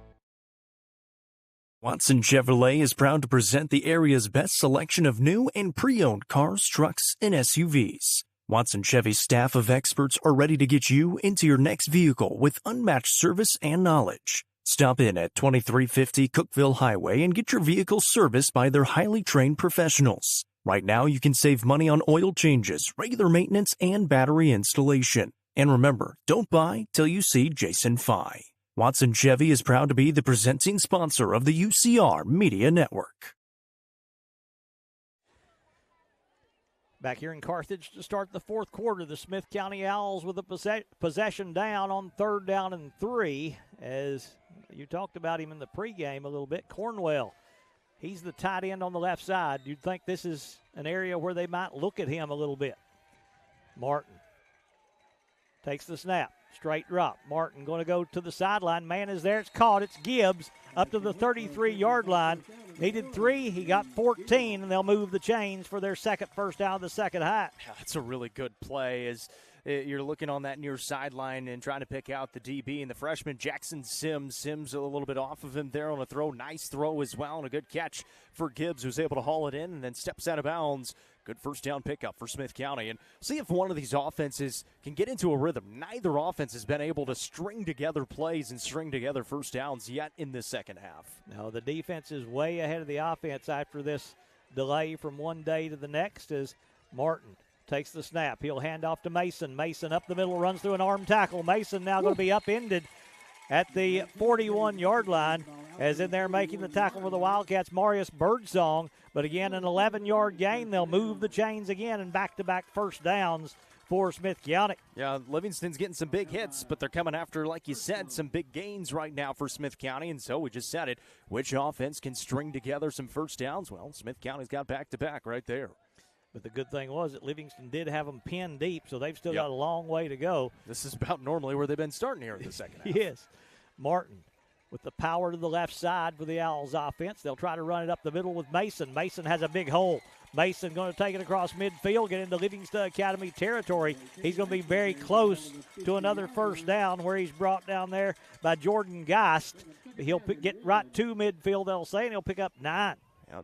S3: Watson Chevrolet is proud to present the area's best selection of new and pre-owned cars, trucks, and SUVs. Watson Chevy's staff of experts are ready to get you into your next vehicle with unmatched service and knowledge. Stop in at 2350 Cookeville Highway and get your vehicle serviced by their highly trained professionals. Right now, you can save money on oil changes, regular maintenance, and battery installation. And remember, don't buy till you see Jason Fye. Watson Chevy is proud to be the presenting sponsor of the UCR Media Network.
S1: Back here in Carthage to start the 4th quarter, the Smith County Owls with a possession down on 3rd down and 3. As you talked about him in the pregame a little bit, Cornwell, he's the tight end on the left side. You'd think this is an area where they might look at him a little bit. Martin takes the snap. Straight drop. Martin going to go to the sideline. Man is there. It's caught. It's Gibbs up to the 33-yard line. Needed 3. He got 14, and they'll move the chains for their second first down of the second half.
S2: Yeah, that's a really good play as you're looking on that near sideline and trying to pick out the DB and the freshman Jackson Sims. Sims a little bit off of him there on a throw. Nice throw as well, and a good catch for Gibbs, who's able to haul it in and then steps out of bounds. Good first down pickup for Smith County. And see if one of these offenses can get into a rhythm. Neither offense has been able to string together plays and string together first downs yet in the second half.
S1: No, the defense is way ahead of the offense after this delay from one day to the next as Martin takes the snap. He'll hand off to Mason. Mason up the middle, runs through an arm tackle. Mason now going to be upended at the 41-yard line as in there making the tackle for the Wildcats, Marius Birdsong. But again, an 11-yard gain. They'll move the chains again and back-to-back first downs for Smith County.
S2: Yeah, Livingston's getting some big hits, but they're coming after, like you said, some big gains right now for Smith County. And so we just said it. Which offense can string together some first downs? Well, Smith County's got back-to-back right there.
S1: But the good thing was that Livingston did have them pinned deep, so they've still got a long way to go.
S2: This is about normally where they've been starting here in the second half.
S1: Yes. Martin with the power to the left side for the Owls offense. They'll try to run it up the middle with Mason. Mason has a big hole. Mason going to take it across midfield, get into Livingston Academy territory. He's going to be very close to another first down where he's brought down there by Jordan Geist. He'll get right to midfield, they'll say, and he'll pick up 9.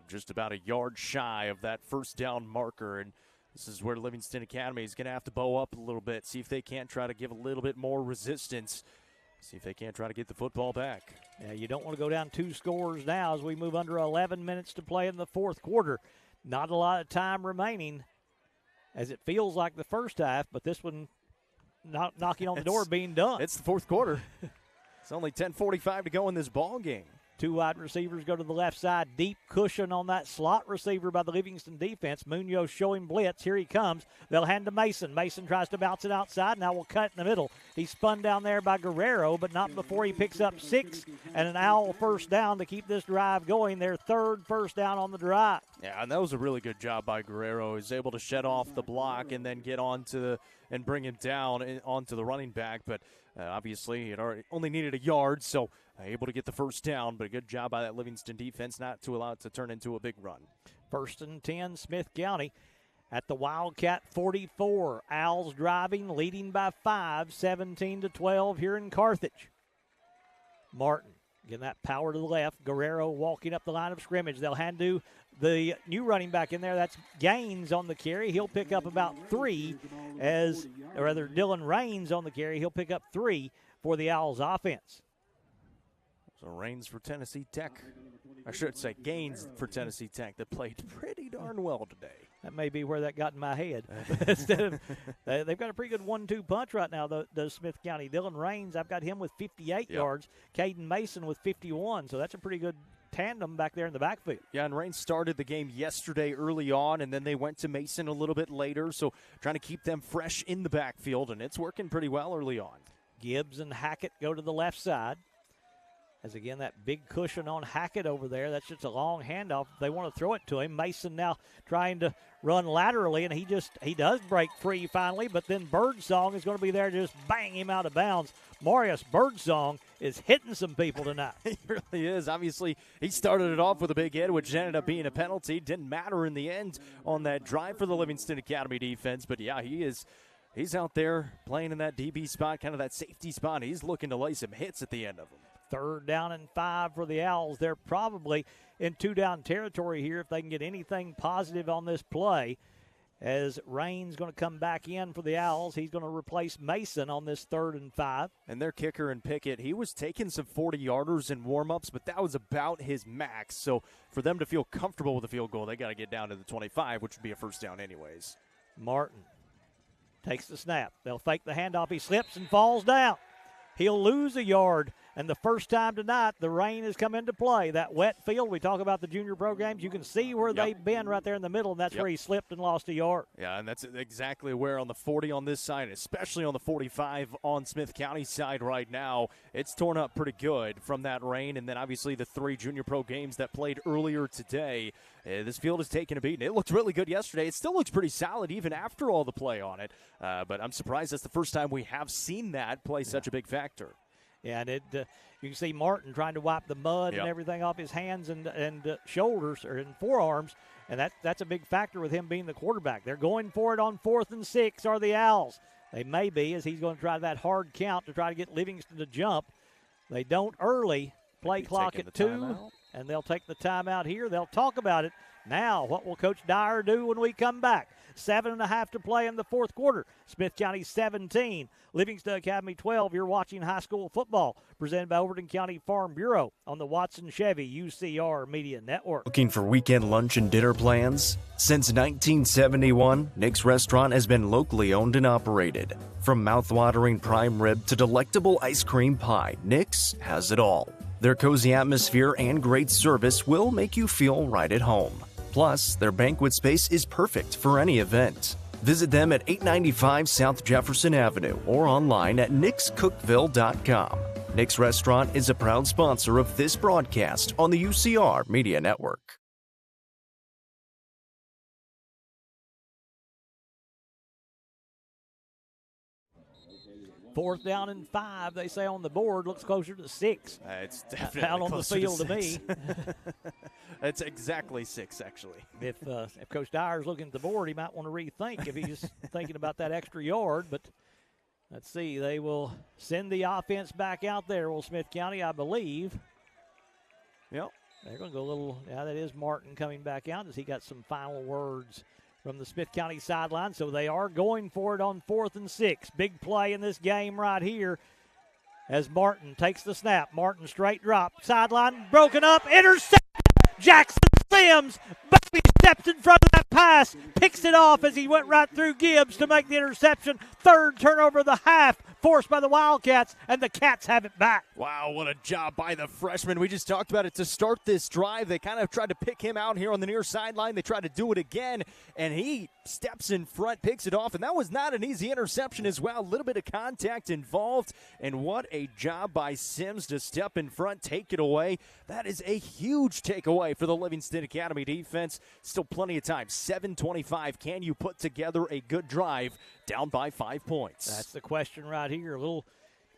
S2: Just about a yard shy of that first down marker, and this is where Livingston Academy is going to have to bow up a little bit, see if they can't try to give a little bit more resistance, see if they can't try to get the football back.
S1: Yeah, you don't want to go down 2 scores now as we move under 11 minutes to play in the fourth quarter. Not a lot of time remaining as it feels like the first half, but this one knocking on the door being done.
S2: It's the fourth quarter. It's only 10:45 to go in this ball game.
S1: 2 wide receivers go to the left side. Deep cushion on that slot receiver by the Livingston defense. Munoz showing blitz. Here he comes. They'll hand to Mason. Mason tries to bounce it outside. Now we'll cut in the middle. He's spun down there by Guerrero, but not before he picks up 6 and an Owl first down to keep this drive going. Their 3rd first down on the drive.
S2: Yeah, and that was a really good job by Guerrero. He was able to shed off the block and then get and bring him down onto the running back. But obviously, it only needed a yard, so able to get the first down. But a good job by that Livingston defense not to allow it to turn into a big run.
S1: 1st and 10, Smith County at the Wildcat 44. Owls driving, leading by 5, 17-12 here in Carthage. Martin getting that power to the left. Guerrero walking up the line of scrimmage. They'll hand to the new running back in there. That's Gaines on the carry. He'll pick up about 3 Dylan Raines on the carry. He'll pick up 3 for the Owls offense.
S2: So Raines for Tennessee Tech. I should say Gaines for Tennessee Tech that played pretty darn well today.
S1: That may be where that got in my head. Instead of, they've got a pretty good 1-2 punch right now, does Smith County. Dylan Raines, I've got him with 58 yards. Caden Mason with 51. So that's a pretty good tandem back there in the backfield.
S2: Yeah, and Raines started the game yesterday early on, and then they went to Mason a little bit later. So trying to keep them fresh in the backfield, and it's working pretty well early on.
S1: Gibbs and Hackett go to the left side. As again, that big cushion on Hackett over there. That's just a long handoff. They want to throw it to him. Mason now trying to run laterally, and he does break free finally, but then Birdsong is going to be there to just bang him out of bounds. Marius Birdsong is hitting some people tonight.
S2: He really is. Obviously, he started it off with a big hit, which ended up being a penalty. Didn't matter in the end on that drive for the Livingston Academy defense, but yeah, he's out there playing in that DB spot, kind of that safety spot. He's looking to lay some hits at the end of them.
S1: 3rd down and 5 for the Owls. They're probably in 2-down territory here if they can get anything positive on this play. As Raines going to come back in for the Owls. He's going to replace Mason on this 3rd and 5.
S2: And their kicker and Pickett, he was taking some 40-yarders in warm-ups, but that was about his max. So for them to feel comfortable with the field goal, they got to get down to the 25, which would be a first down anyways.
S1: Martin takes the snap. They'll fake the handoff. He slips and falls down. He'll lose a yard. And the first time tonight, the rain has come into play. That wet field, we talk about the junior pro games, you can see where they've been right there in the middle, and that's where he slipped and lost a yard.
S2: Yeah, and that's exactly where on the 40 on this side, especially on the 45 on Smith County side right now, it's torn up pretty good from that rain. And then obviously the 3 junior pro games that played earlier today. This field has taken a beating. It looked really good yesterday. It still looks pretty solid even after all the play on it. But I'm surprised that's the first time we have seen that play such a big factor.
S1: Yeah, and you can see Martin trying to wipe the mud and everything off his hands and shoulders or and forearms, and that's a big factor with him being the quarterback. They're going for it on 4th and 6 are the Owls. They may be, as he's going to try that hard count to try to get Livingston to jump. They don't early. Play clock at 2, and they'll take the timeout here. They'll talk about it. Now, what will Coach Dyer do when we come back? 7.5 to play in the 4th quarter. Smith County 17, Livingston Academy 12. You're watching high school football presented by Overton County Farm Bureau on the Watson Chevy UCR Media Network.
S3: Looking for weekend lunch and dinner plans? Since 1971, Nick's Restaurant has been locally owned and operated. From mouth-watering prime rib to delectable ice cream pie, Nick's has it all. Their cozy atmosphere and great service will make you feel right at home. Plus, their banquet space is perfect for any event. Visit them at 895 South Jefferson Avenue or online at nickscookville.com. Nick's Restaurant is a proud sponsor of this broadcast on the UCR Media Network.
S1: Fourth down and 5, they say on the board. Looks closer to 6.
S2: It's definitely
S1: out on the field to me.
S2: It's exactly 6, actually.
S1: If Coach Dyer's looking at the board, he might want to rethink if he's thinking about that extra yard. But let's see. They will send the offense back out there, will Smith County, I believe.
S2: Yep.
S1: They're going to go a little. Yeah, that is Martin coming back out as he got some final words from the Smith County sideline. So they are going for it on 4th and 6. Big play in this game right here as Martin takes the snap. Martin straight drop. Sideline broken up. Intercept. Jackson Sims. Baby steps in front of that pass. Picks it off as he went right through Gibbs to make the interception. 3rd turnover of the half forced by the Wildcats, and the Cats have it back.
S2: Wow, what a job by the freshman. We just talked about it to start this drive. They kind of tried to pick him out here on the near sideline. They tried to do it again, and he steps in front, picks it off, and that was not an easy interception as well. A little bit of contact involved, and what a job by Sims to step in front, take it away. That is a huge takeaway for the Livingston Academy defense. Still plenty of time. 7:25. Can you put together a good drive down by 5 points?
S1: That's the question right here. A little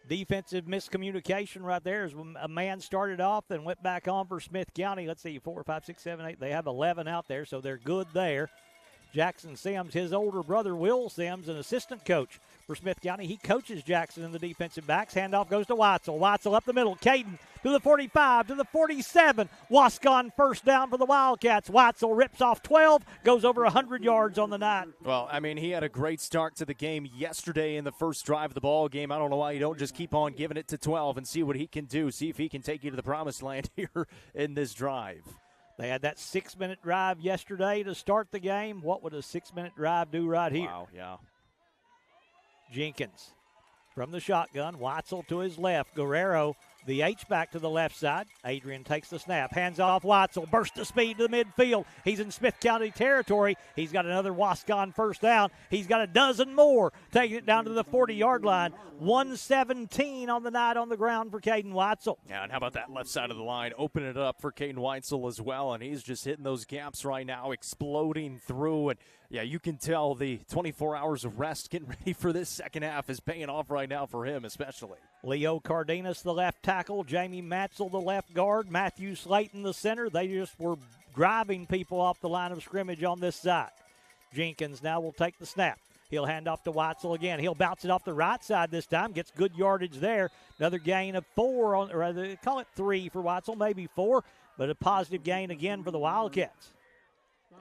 S1: defensive miscommunication right there as a man started off, then went back on for Smith County. Let's see, 4, 5, 6, 7, 8. They have 11 out there, so they're good there. Jackson Sims, his older brother, Will Sims, an assistant coach for Smith County. He coaches Jackson in the defensive backs. Handoff goes to Witzel. Witzel up the middle. Caden to the 45, to the 47. Wascon first down for the Wildcats. Witzel rips off 12, goes over 100 yards on the night.
S2: Well, I mean, he had a great start to the game yesterday in the first drive of the ball game. I don't know why you don't just keep on giving it to 12 and see what he can do. See if he can take you to the promised land here in this drive.
S1: They had that 6-minute drive yesterday to start the game. What would a 6-minute drive do right here?
S2: Wow, yeah.
S1: Jenkins from the shotgun. Witzel to his left. Guerrero, the H-back to the left side. Adrian takes the snap. Hands off Witzel. Burst of speed to the midfield. He's in Smith County territory. He's got another Wascon first down. He's got a dozen more. Taking it down to the 40-yard line. 117 on the night on the ground for Caden Witzel.
S2: Yeah, and how about that left side of the line? Open it up for Caden Witzel as well, and he's just hitting those gaps right now, exploding through. And, yeah, you can tell the 24 hours of rest getting ready for this second half is paying off right now for him especially.
S1: Leo Cardenas, the left tackle. Jamie Matzel, the left guard. Matthew Slayton, the center. They just were driving people off the line of scrimmage on this side. Jenkins now will take the snap. He'll hand off to Witzel again. He'll bounce it off the right side this time. Gets good yardage there. Another gain of 4, or rather, call it 3 for Witzel, maybe 4, but a positive gain again for the Wildcats.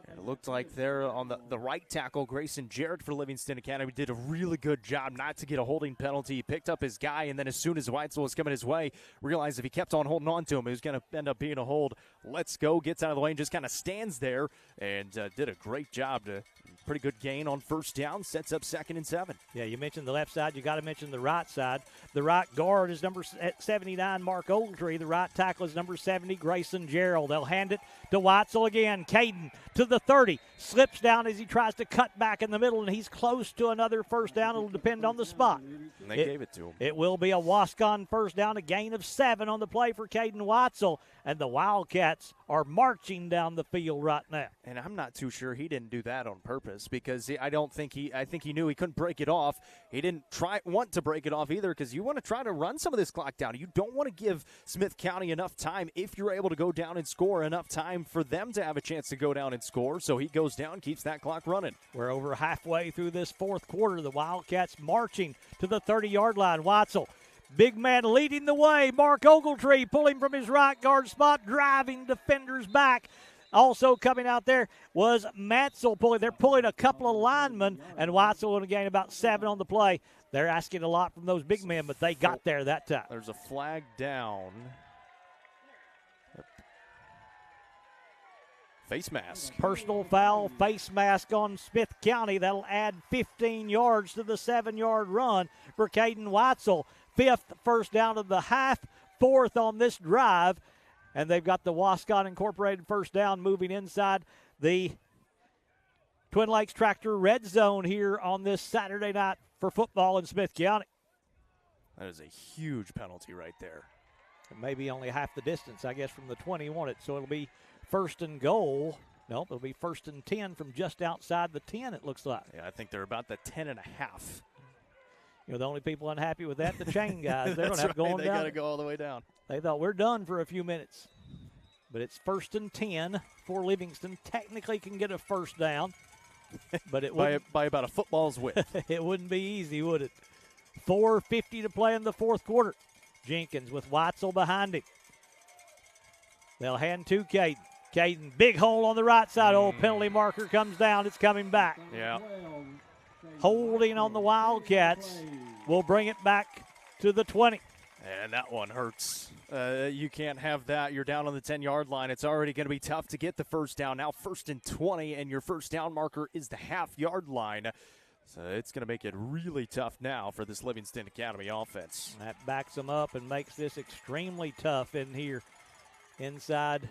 S2: It looked like there on the right tackle, Grayson Jarrett for Livingston Academy did a really good job not to get a holding penalty. He picked up his guy, and then as soon as Witzel was coming his way, realized if he kept on holding on to him, it was going to end up being a hold. Let's go, gets out of the way and just kind of stands there and did a great job to pretty good gain on first down, sets up 2nd and 7.
S1: Yeah, you mentioned the left side. You got to mention the right side. The right guard is number 79, Mark Ogletree. The right tackle is number 70, Grayson Gerald. They'll hand it to Witzel again. Caden to the 30. Slips down as he tries to cut back in the middle, and he's close to another first down. It'll depend on the spot.
S2: And they gave it to him.
S1: It will be a Wascon first down, a gain of 7 on the play for Caden Witzel, and the Wildcats are marching down the field right now.
S2: And I'm not too sure he didn't do that on purpose because I think he knew he couldn't break it off. He didn't want to break it off either because you want to try to run some of this clock down. You don't want to give Smith County enough time if you're able to go down and score, enough time for them to have a chance to go down and score. So he goes down, keeps that clock running.
S1: We're over halfway through this fourth quarter. The Wildcats marching to the 30-yard line. Witzel, big man leading the way. Mark Ogletree pulling from his right guard spot, driving defenders back. Also coming out there was Matzel pulling. They're pulling a couple of linemen, and Witzel will gain about 7 on the play. They're asking a lot from those big men, but they got there that time.
S2: There's a flag down. Face mask.
S1: Personal foul, face mask on Smith County. That'll add 15 yards to the 7-yard run for Caden Witzel. 5th first down of the half, 4th on this drive. And they've got the Wascon Incorporated first down moving inside the Twin Lakes Tractor red zone here on this Saturday night for football in Smith County.
S2: That is a huge penalty right there.
S1: Maybe only half the distance, I guess, from the 20, won't it? So it'll be 1st and goal. No, it'll be 1st and 10 from just outside the 10, it looks like.
S2: Yeah, I think they're about the 10.5.
S1: You know, the only people unhappy with that, the chain guys. They're going to have going
S2: down. They got to go all the way down.
S1: They thought we're done for a few minutes. But it's 1st and 10 for Livingston. Technically can get a first down, but it
S2: by about a football's width.
S1: It wouldn't be easy, would it? 4:50 to play in the fourth quarter. Jenkins with Witzel behind him. They'll hand to Caden. Caden, big hole on the right side. Oh, penalty marker comes down. It's coming back.
S2: Yeah.
S1: Holding on the Wildcats will bring it back to the 20.
S2: And that one hurts. You can't have that. You're down on the 10-yard line. It's already going to be tough to get the first down. Now 1st and 20, and your first down marker is the half-yard line. So it's going to make it really tough now for this Livingston Academy offense.
S1: That backs them up and makes this extremely tough in here inside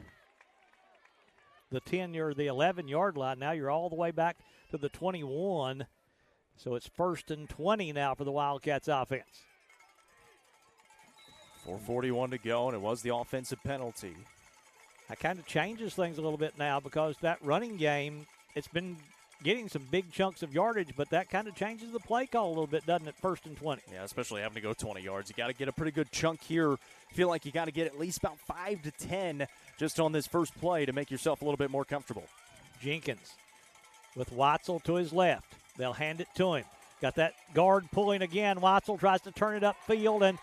S1: the 10 or the 11-yard line. Now you're all the way back to the 21. So it's 1st and 20 now for the Wildcats offense.
S2: 4:41 to go, and it was the offensive penalty.
S1: That kind of changes things a little bit now because that running game, it's been getting some big chunks of yardage, but that kind of changes the play call a little bit, doesn't it? 1st and 20.
S2: Yeah, especially having to go 20 yards. You got to get a pretty good chunk here. Feel like you got to get at least about 5 to 10 just on this first play to make yourself a little bit more comfortable.
S1: Jenkins with Witzel to his left. They'll hand it to him. Got that guard pulling again. Witzel tries to turn it upfield and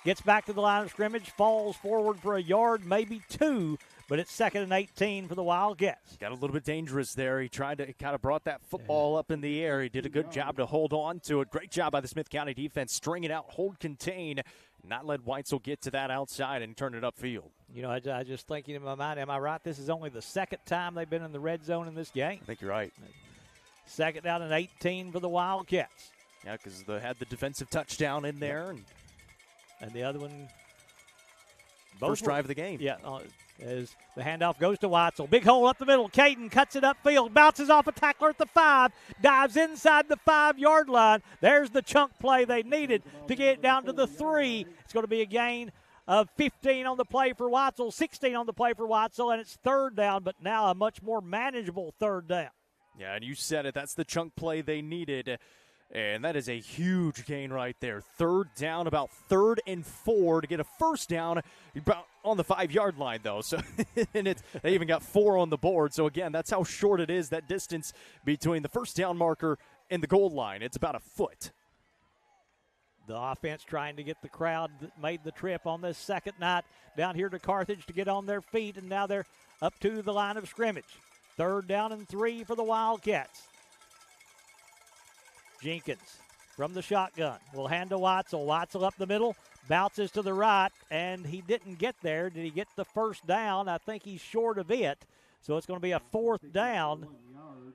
S1: gets back to the line of scrimmage, falls forward for a yard, maybe 2, but it's 2nd and 18 for the Wildcats.
S2: Got a little bit dangerous there. He tried to kind of brought that football up in the air. He did a good job to hold on to it. Great job by the Smith County defense, string it out, hold, contain, not let Witzel get to that outside and turn it upfield.
S1: You know, I just thinking in my mind, am I right? This is only the 2nd time they've been in the red zone in this game.
S2: I think you're right.
S1: 2nd down and 18 for the Wildcats.
S2: Yeah, because they had the defensive touchdown in there.
S1: And the other one.
S2: First drive of the game.
S1: Yeah, as the handoff goes to Witzel. Big hole up the middle. Caden cuts it upfield, bounces off a tackler at the 5, dives inside the 5-yard line. There's the chunk play they needed to get it down to the 3. It's going to be a gain of 15 on the play for Witzel, 16 on the play for Witzel, and it's 3rd down, but now a much more manageable 3rd down.
S2: Yeah, and you said it. That's the chunk play they needed. And that is a huge gain right there. 3rd down, about 3rd and 4 to get a first down about on the 5-yard line, though. So and they even got 4 on the board. So, again, that's how short it is, that distance between the first down marker and the goal line. It's about a foot.
S1: The offense trying to get the crowd that made the trip on this second night down here to Carthage to get on their feet, and now they're up to the line of scrimmage. 3rd down and 3 for the Wildcats. Jenkins from the shotgun will hand to Witzel. Witzel up the middle, bounces to the right, and he didn't get there. Did he get the first down? I think he's short of it. So it's going to be a 4th down,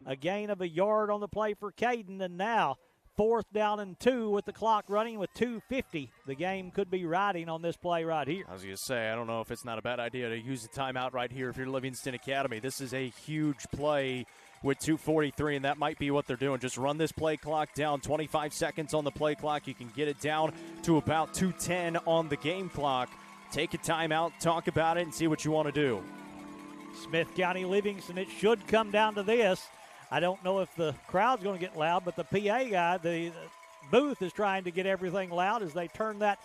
S1: a gain of a yard on the play for Caden, and now 4th down and 2 with the clock running with 2:50. The game could be riding on this play right here.
S2: I was going to say, I don't know if it's not a bad idea to use the timeout right here if you're Livingston Academy. This is a huge play with 2:43, and that might be what they're doing. Just run this play clock down, 25 seconds on the play clock. You can get it down to about 2:10 on the game clock. Take a timeout, talk about it, and see what you want to do.
S1: Smith County Livingston, it should come down to this. I don't know if the crowd's going to get loud, but the PA guy, the booth, is trying to get everything loud as they turn that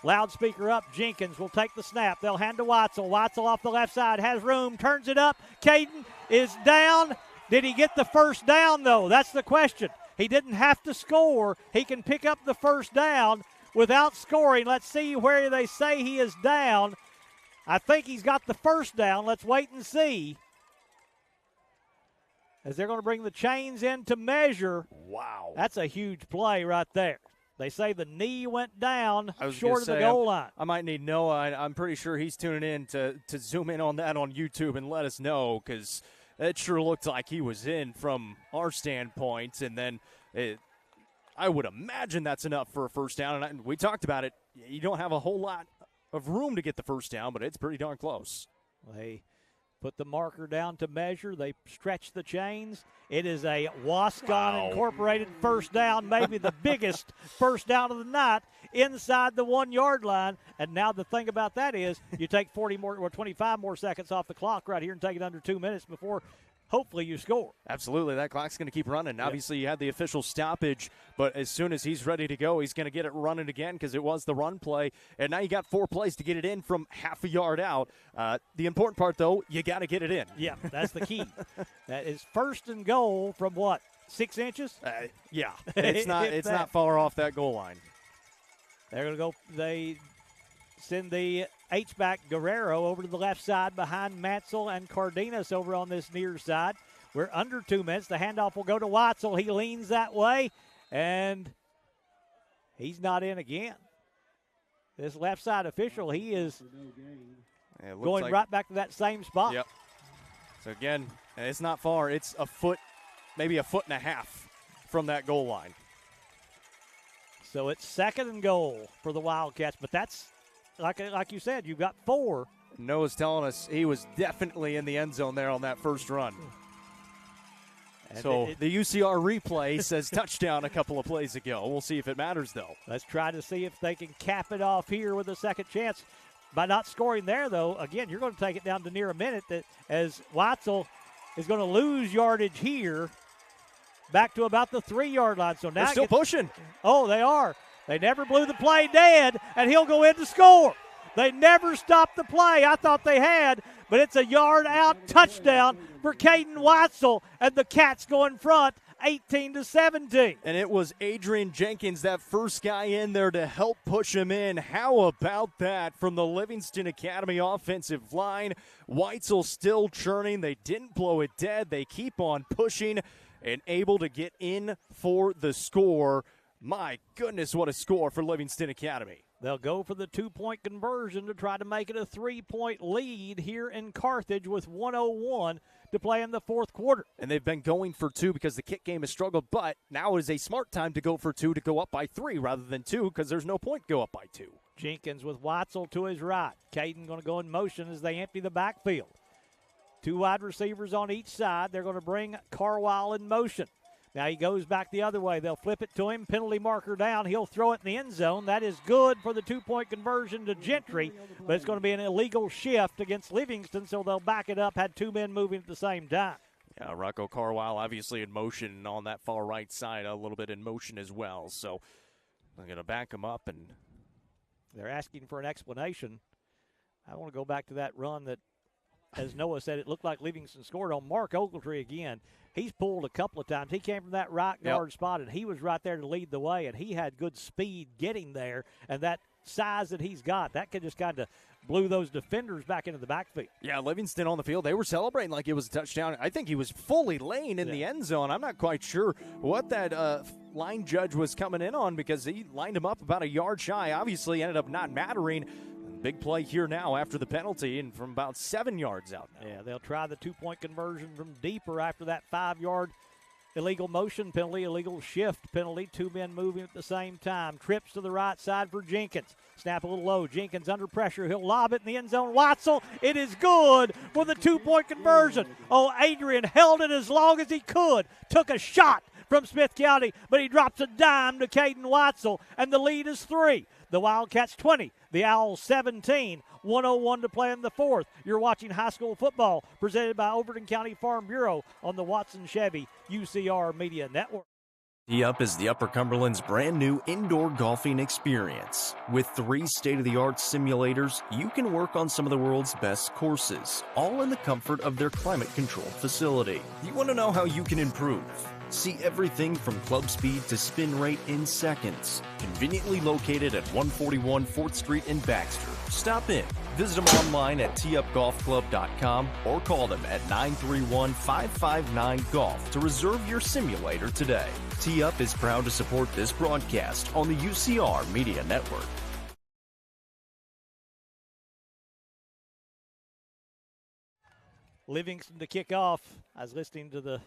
S1: loudspeaker up. Jenkins will take the snap. They'll hand to Witzel. Witzel off the left side, has room, turns it up. Caden is down. Did he get the first down, though? That's the question. He didn't have to score. He can pick up the first down without scoring. Let's see where they say he is down. I think he's got the first down. Let's wait and see. As they're going to bring the chains in to measure.
S2: Wow.
S1: That's a huge play right there. They say the knee went down short of the
S2: goal
S1: line.
S2: I might need Noah. I'm pretty sure he's tuning in to zoom in on that on YouTube and let us know, because it sure looked like he was in from our standpoint. And then I would imagine that's enough for a first down. And we talked about it. You don't have a whole lot of room to get the first down, but it's pretty darn close.
S1: They put the marker down to measure. They stretch the chains. It is a Wascon Incorporated first down, maybe the biggest first down of the night inside the 1-yard line. And now the thing about that is you take 40 more or 25 more seconds off the clock right here and take it under 2 minutes before hopefully you score.
S2: Absolutely. That clock's going to keep running. Obviously, you had the official stoppage, but as soon as he's ready to go, he's going to get it running again because it was the run play. And now you got 4 plays to get it in from half a yard out. The important part, though, you got to get it in.
S1: Yeah, that's the key. That is 1st and goal from what, 6 inches?
S2: Yeah. It's not far off that goal line.
S1: They're going to go. They send the H-back Guerrero over to the left side behind Mansell and Cardenas over on this near side. We're under 2 minutes. The handoff will go to Witzel. He leans that way, and he's not in again. This left side official, he is going right back to that same spot.
S2: Yep. So, again, it's not far. It's a foot, maybe a foot and a half from that goal line.
S1: So it's 2nd and goal for the Wildcats, but that's, like you said, you've got 4.
S2: Noah's telling us he was definitely in the end zone there on that first run.
S1: And
S2: so the UCR replay says touchdown a couple of plays ago. We'll see if it matters, though.
S1: Let's try to see if they can cap it off here with a second chance. By not scoring there, though, again, you're going to take it down to near a minute as Witzel is going to lose yardage here back to about the 3-yard line. So now
S2: they're still pushing.
S1: Oh, they are. They never blew the play dead, and he'll go in to score. They never stopped the play. I thought they had, but it's a yard-out touchdown for Caden Witzel, and the Cats go in front 18-17.
S2: And it was Adrian Jenkins, that first guy in there to help push him in. How about that from the Livingston Academy offensive line? Witzel still churning. They didn't blow it dead. They keep on pushing and able to get in for the score. My goodness, what a score for Livingston Academy.
S1: They'll go for the 2-point conversion to try to make it a 3-point lead here in Carthage with 1:01 to play in the fourth quarter.
S2: And they've been going for 2 because the kick game has struggled, but now is a smart time to go for 2 to go up by 3 rather than 2 because there's no point to go up by 2.
S1: Jenkins with Witzel to his right. Caden going to go in motion as they empty the backfield. 2 wide receivers on each side. They're going to bring Carwile in motion. Now he goes back the other way. They'll flip it to him. Penalty marker down. He'll throw it in the end zone. That is good for the 2-point conversion to Gentry, but it's going to be an illegal shift against Livingston, so they'll back it up. Had 2 men moving at the same time.
S2: Yeah, Rocco Carwile obviously in motion on that far right side, a little bit in motion as well. So they're going to back him up, and
S1: they're asking for an explanation. I want to go back to that run that, as Noah said, it looked like Livingston scored on Mark Ogletree again. He's pulled a couple of times. He came from that right guard spot, and he was right there to lead the way, and he had good speed getting there. And that size that he's got, that could just kind of blew those defenders back into the backfield.
S2: Yeah, Livingston on the field, they were celebrating like it was a touchdown. I think he was fully laying in the end zone. I'm not quite sure what that line judge was coming in on because he lined him up about a yard shy. Obviously ended up not mattering. Big play here now after the penalty and from about 7 yards out now.
S1: Yeah, they'll try the 2-point conversion from deeper after that 5-yard illegal motion penalty, illegal shift penalty. 2 men moving at the same time. Trips to the right side for Jenkins. Snap a little low. Jenkins under pressure. He'll lob it in the end zone. Witzel, it is good for the 2-point conversion. Oh, Adrian held it as long as he could. Took a shot from Smith County, but he drops a dime to Caden Witzel, and the lead is 3. The Wildcats 20, the Owls 17, 1:01 to play in the fourth. You're watching high school football presented by Overton County Farm Bureau on the Watson Chevy UCR Media Network.
S3: Tee-Up is the Upper Cumberland's brand new indoor golfing experience. With 3 state-of-the-art simulators, you can work on some of the world's best courses, all in the comfort of their climate-controlled facility. You want to know how you can improve? See everything from club speed to spin rate in seconds. Conveniently located at 141 4th Street in Baxter. Stop in. Visit them online at teeupgolfclub.com or call them at 931-559-GOLF to reserve your simulator today. Tee Up is proud to support this broadcast on the UCR Media Network.
S1: Livingston to kick off. I was listening to the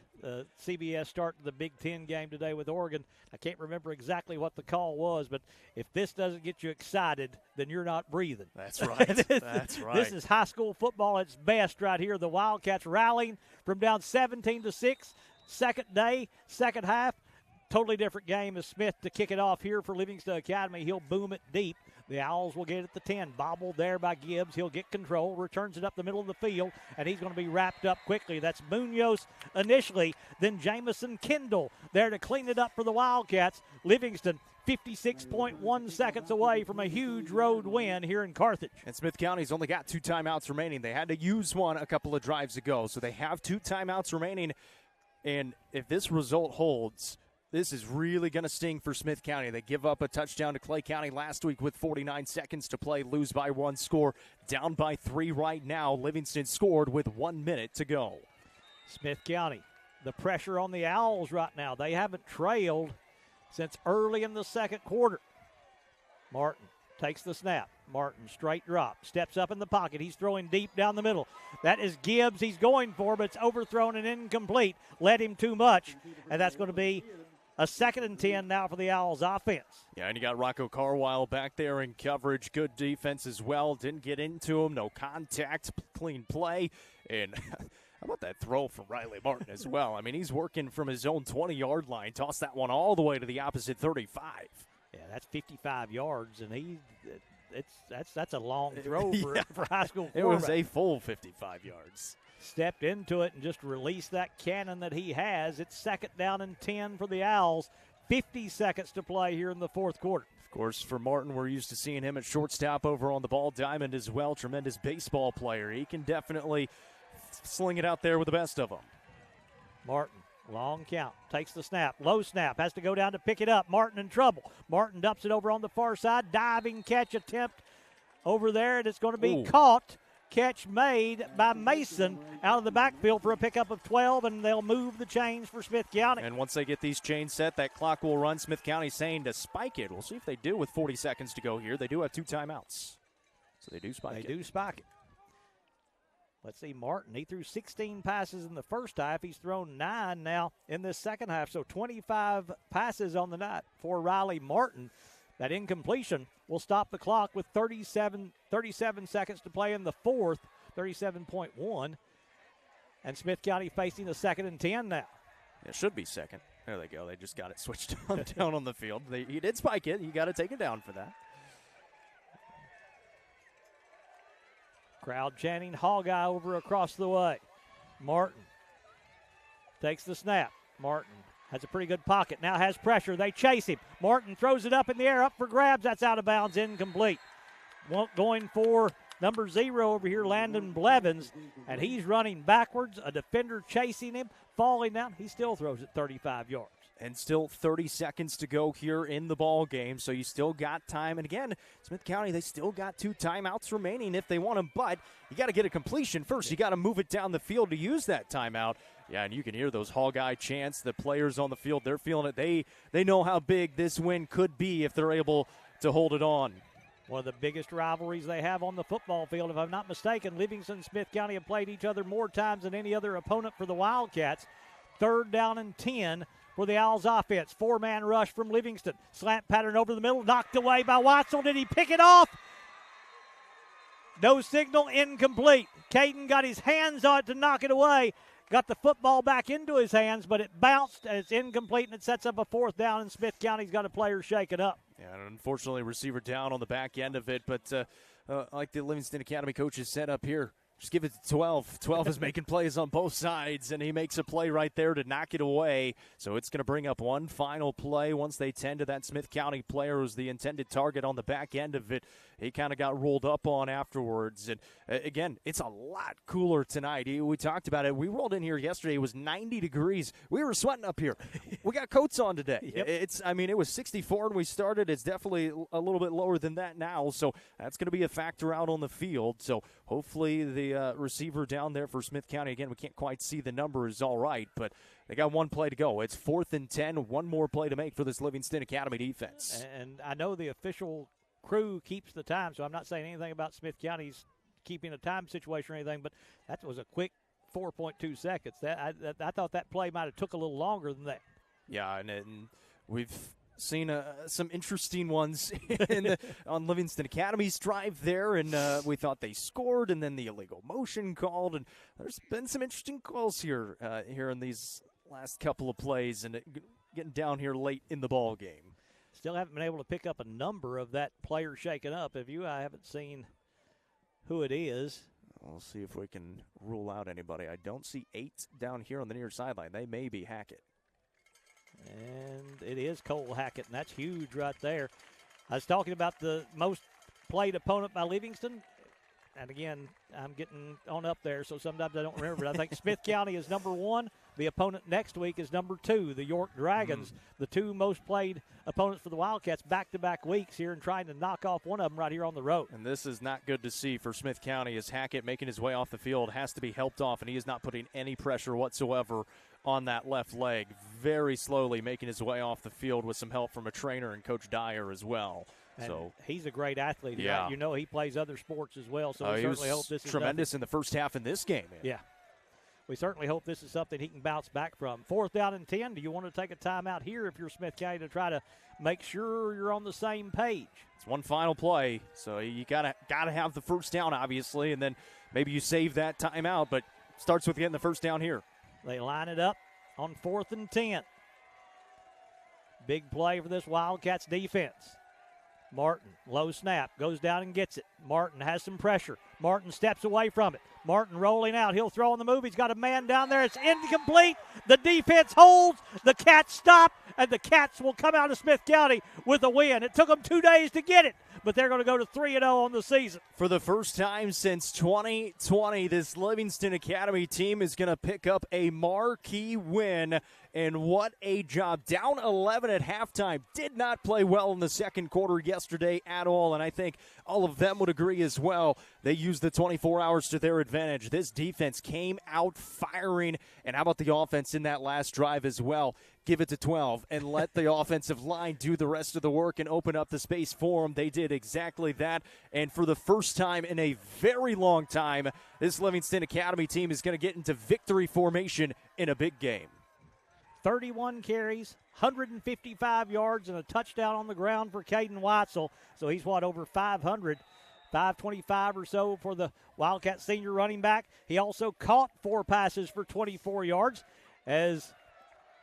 S1: CBS start to the Big Ten game today with Oregon. I can't remember exactly what the call was, but if this doesn't get you excited, then you're not breathing.
S2: That's right. That's right.
S1: This is high school football at its best right here. The Wildcats rallying from down 17-6. Second day, second half. Totally different game as Smith to kick it off here for Livingston Academy. He'll boom it deep. The Owls will get it at the 10. Bobbled there by Gibbs. He'll get control, returns it up the middle of the field, and he's going to be wrapped up quickly. That's Munoz initially, then Jamison Kendall there to clean it up for the Wildcats. Livingston 56.1 seconds away from a huge road win here in Carthage.
S2: And Smith County's only got 2 timeouts remaining. They had to use one a couple of drives ago, so they have 2 timeouts remaining. And if this result holds, this is really going to sting for Smith County. They give up a touchdown to Clay County last week with 49 seconds to play, lose by 1 score, down by 3 right now. Livingston scored with 1 minute to go.
S1: Smith County, the pressure on the Owls right now. They haven't trailed since early in the second quarter. Martin takes the snap. Martin, straight drop, steps up in the pocket. He's throwing deep down the middle. That is Gibbs he's going for, but it's overthrown and incomplete. Led him too much, and that's going to be A 2nd and 10 now for the Owls offense.
S2: Yeah, and you got Rocco Carwile back there in coverage. Good defense as well. Didn't get into him. No contact. Clean play. And how about that throw from Riley Martin as well? I mean, he's working from his own 20-yard line. Tossed that one all the way to the opposite 35.
S1: Yeah, that's 55 yards, and that's a long throw for high school quarterback.
S2: It was a full 55 yards.
S1: Stepped into it and just released that cannon that he has. It's 2nd down and 10 for the Owls. 50 seconds to play here in the 4th quarter.
S2: Of course, for Martin, we're used to seeing him at shortstop over on the ball diamond as well. Tremendous baseball player. He can definitely sling it out there with the best of them.
S1: Martin, long count, takes the snap. Low snap, has to go down to pick it up. Martin in trouble. Martin dumps it over on the far side. Diving catch attempt over there, and it's going to be caught. Catch made by Mason out of the backfield for a pickup of 12, and they'll move the chains for Smith County.
S2: And once they get these chains set, that clock will run. Smith County saying to spike it. We'll see if they do with 40 seconds to go here. They do have 2 timeouts. So they do spike it.
S1: They do spike it. Let's see, Martin, he threw 16 passes in the first half. He's thrown 9 now in this second half, so 25 passes on the night for Riley Martin. That incompletion will stop the clock with 37 seconds to play in the 4th, 37.1. And Smith County facing a 2nd and 10 now.
S2: It should be 2nd. There they go. They just got it switched on down on the field. He did spike it. You got to take it down for that.
S1: Crowd chanting Hawkeye over across the way. Martin takes the snap. Martin has a pretty good pocket. Now has pressure. They chase him. Martin throws it up in the air, up for grabs. That's out of bounds, incomplete. Going for number 0 over here, Landon Blevins, and he's running backwards. A defender chasing him, falling down. He still throws it 35 yards.
S2: And still 30 seconds to go here in the ball game, so you still got time. And again, Smith County, they still got 2 timeouts remaining if they want them, but you got to get a completion first. You got to move it down the field to use that timeout. Yeah, and you can hear those Hawkeye chants. The players on the field, they're feeling it. They know how big this win could be if they're able to hold it on.
S1: One of the biggest rivalries they have on the football field. If I'm not mistaken, Livingston and Smith County have played each other more times than any other opponent for the Wildcats. 3rd down and 10 for the Owls offense. 4-man rush from Livingston. Slant pattern over the middle, knocked away by Witzel. Did he pick it off? No signal, incomplete. Caden got his hands on it to knock it away. Got the football back into his hands, but it bounced, and it's incomplete, and it sets up a 4th down, and Smith County's got a player shaken up.
S2: Yeah, and unfortunately, receiver down on the back end of it, but like the Livingston Academy coaches said up here, just give it to 12. 12 is making plays on both sides, and he makes a play right there to knock it away. So it's going to bring up one final play once they tend to that Smith County player who's the intended target on the back end of it. He kind of got rolled up on afterwards. And, again, it's a lot cooler tonight. We talked about it. We rolled in here yesterday. It was 90 degrees. We were sweating up here. We got coats on today.
S1: Yep.
S2: It was 64 when we started. It's definitely a little bit lower than that now. So that's going to be a factor out on the field. So hopefully the receiver down there for Smith County, again, we can't quite see the number, is all right. But they got 1 play to go. It's 4th and 10. 1 more play to make for this Livingston Academy defense.
S1: And I know the official crew keeps the time, so I'm not saying anything about Smith County's keeping a time situation or anything, but that was a quick 4.2 seconds. I thought that play might have took a little longer than that.
S2: Yeah, and we've seen some interesting ones on Livingston Academy's drive there, and we thought they scored, and then the illegal motion called, and there's been some interesting calls here in these last couple of plays, and getting down here late in the ball game.
S1: Still haven't been able to pick up a number of that player shaken up. I haven't seen who it is.
S2: We'll see if we can rule out anybody. I don't see 8 down here on the near sideline. They may be Hackett.
S1: And it is Cole Hackett, and that's huge right there. I was talking about the most played opponent by Livingston. And, again, I'm getting on up there, so sometimes I don't remember. But I think Smith County is number 1. The opponent next week is number 2, the York Dragons. The 2 most played opponents for the Wildcats back-to-back weeks here and trying to knock off one of them right here on the road.
S2: And this is not good to see for Smith County as Hackett making his way off the field has to be helped off, and he is not putting any pressure whatsoever on that left leg. Very slowly making his way off the field with some help from a trainer and Coach Dyer as well.
S1: And
S2: so
S1: he's a great athlete.
S2: Yeah.
S1: He plays other sports as well, so we
S2: he
S1: certainly hope this is
S2: tremendous in the first half in this game.
S1: Yeah. we certainly hope this is something he can bounce back from. 4th down and 10. Do you want to take a timeout here if you're Smith County to try to make sure you're on the same page?
S2: It's one final play, so you gotta have the first down, obviously, and then maybe you save that timeout, but starts with getting the first down here.
S1: They line it up on 4th and 10. Big play for this Wildcats defense. Martin, low snap, goes down and gets it. Martin has some pressure. Martin steps away from it. Martin rolling out. He'll throw on the move. He's got a man down there. It's incomplete. The defense holds. The Cats stop, and the Cats will come out of Smith County with a win. It took them 2 days to get it, but they're going to go to 3-0 on the season.
S2: For the first time since 2020, this Livingston Academy team is going to pick up a marquee win. And what a job. Down 11 at halftime. Did not play well in the second quarter yesterday at all, and I think all of them would agree as well. They used the 24 hours to their advantage. This defense came out firing, and how about the offense in that last drive as well? Give it to 12 and let the offensive line do the rest of the work and open up the space for them. They did exactly that, and for the first time in a very long time, this Livingston Academy team is going to get into victory formation in a big game.
S1: 31 carries, 155 yards, and a touchdown on the ground for Caden Witzel. So he's, over 500, 525 or so for the Wildcat senior running back. He also caught 4 passes for 24 yards as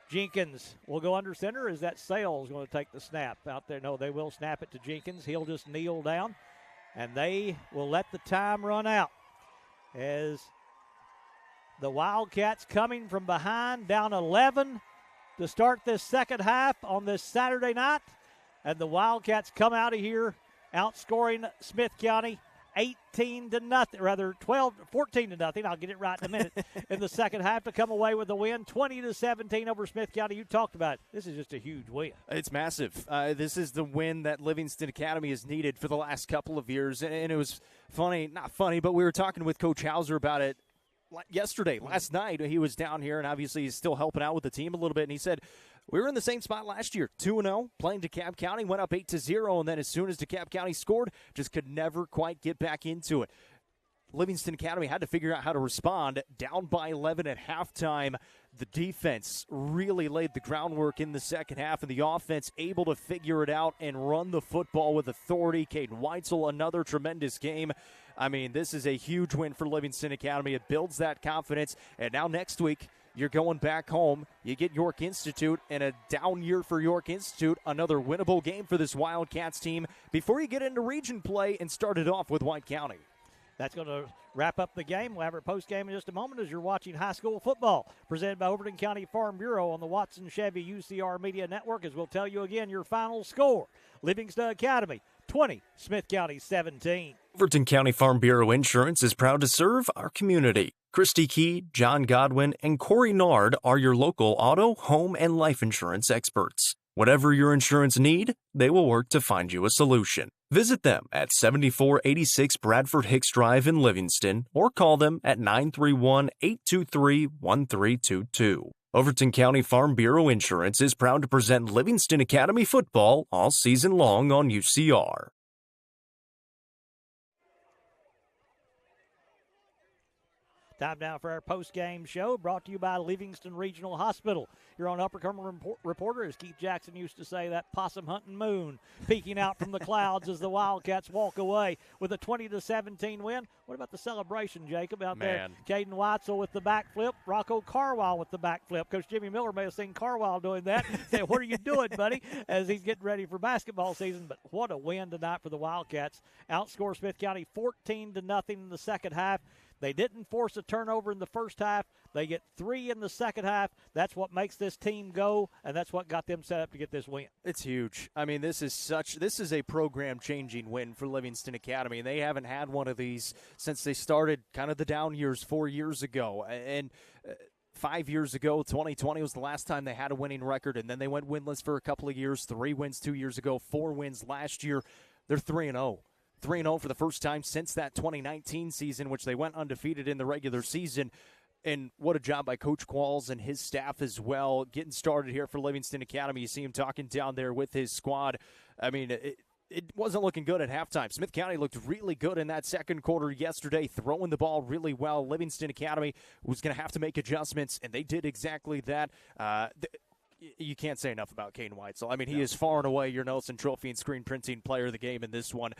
S1: Jenkins will go under center. Is that Sales going to take the snap out there? No, they will snap it to Jenkins. He'll just kneel down, and they will let the time run out as the Wildcats coming from behind, down 11 to start this second half on this Saturday night. And the Wildcats come out of here outscoring Smith County 14 to nothing. I'll get it right in a minute. In the second half to come away with a win, 20-17 over Smith County. You talked about it. This is just a huge win.
S2: It's massive. This is the win that Livingston Academy has needed for the last couple of years. And it was not funny, but we were talking with Coach Hauser about it last night. He was down here, and obviously he's still helping out with the team a little bit, and he said, we were in the same spot last year, 2-0, playing DeKalb County, went up 8-0, and then as soon as DeKalb County scored, just could never quite get back into it. Livingston Academy had to figure out how to respond. Down by 11 at halftime, the defense really laid the groundwork in the second half, and the offense able to figure it out and run the football with authority. Caden Witzel, another tremendous game. I mean, this is a huge win for Livingston Academy. It builds that confidence, and now next week, you're going back home. You get York Institute, and a down year for York Institute. Another winnable game for this Wildcats team before you get into region play and start it off with White County.
S1: That's going to wrap up the game. We'll have our postgame in just a moment as you're watching high school football presented by Overton County Farm Bureau on the Watson Chevy UCR Media Network, as we'll tell you again your final score. Livingston Academy 20, Smith County 17.
S3: Overton County Farm Bureau Insurance is proud to serve our community. Christy Key, John Godwin, and Corey Nard are your local auto, home, and life insurance experts. Whatever your insurance need, they will work to find you a solution. Visit them at 7486 Bradford Hicks Drive in Livingston or call them at 931-823-1322. Overton County Farm Bureau Insurance is proud to present Livingston Academy football all season long on UCR.
S1: Time now for our post-game show, brought to you by Livingston Regional Hospital. You're on Upper Cumberland Reporter, as Keith Jackson used to say, that possum hunting moon peeking out from the clouds as the Wildcats walk away with a 20-17 win. What about the celebration, Jacob, out there? Caden Witzel with the backflip, Rocco Carwile with the backflip. Coach Jimmy Miller may have seen Carwile doing that. Say, what are you doing, buddy, as he's getting ready for basketball season. But what a win tonight for the Wildcats. Outscore Smith County 14-0 in the second half. They didn't force a turnover in the first half. They get 3 in the second half. That's what makes this team go, and that's what got them set up to get this win.
S2: It's huge. I mean, this is a program-changing win for Livingston Academy. They haven't had one of these since they started kind of the down years 4 years ago. And 5 years ago, 2020 was the last time they had a winning record, and then they went winless for a couple of years. 3 wins 2 years ago, 4 wins last year. They're 3-0. 3-0 for the first time since that 2019 season, which they went undefeated in the regular season. And what a job by Coach Qualls and his staff as well, getting started here for Livingston Academy. You see him talking down there with his squad. I mean, it wasn't looking good at halftime. Smith County looked really good in that second quarter yesterday, throwing the ball really well. Livingston Academy was going to have to make adjustments, and they did exactly that. You can't say enough about Caden Witzel. I mean, he is far and away your Nelson Trophy and screen printing player of the game in this one.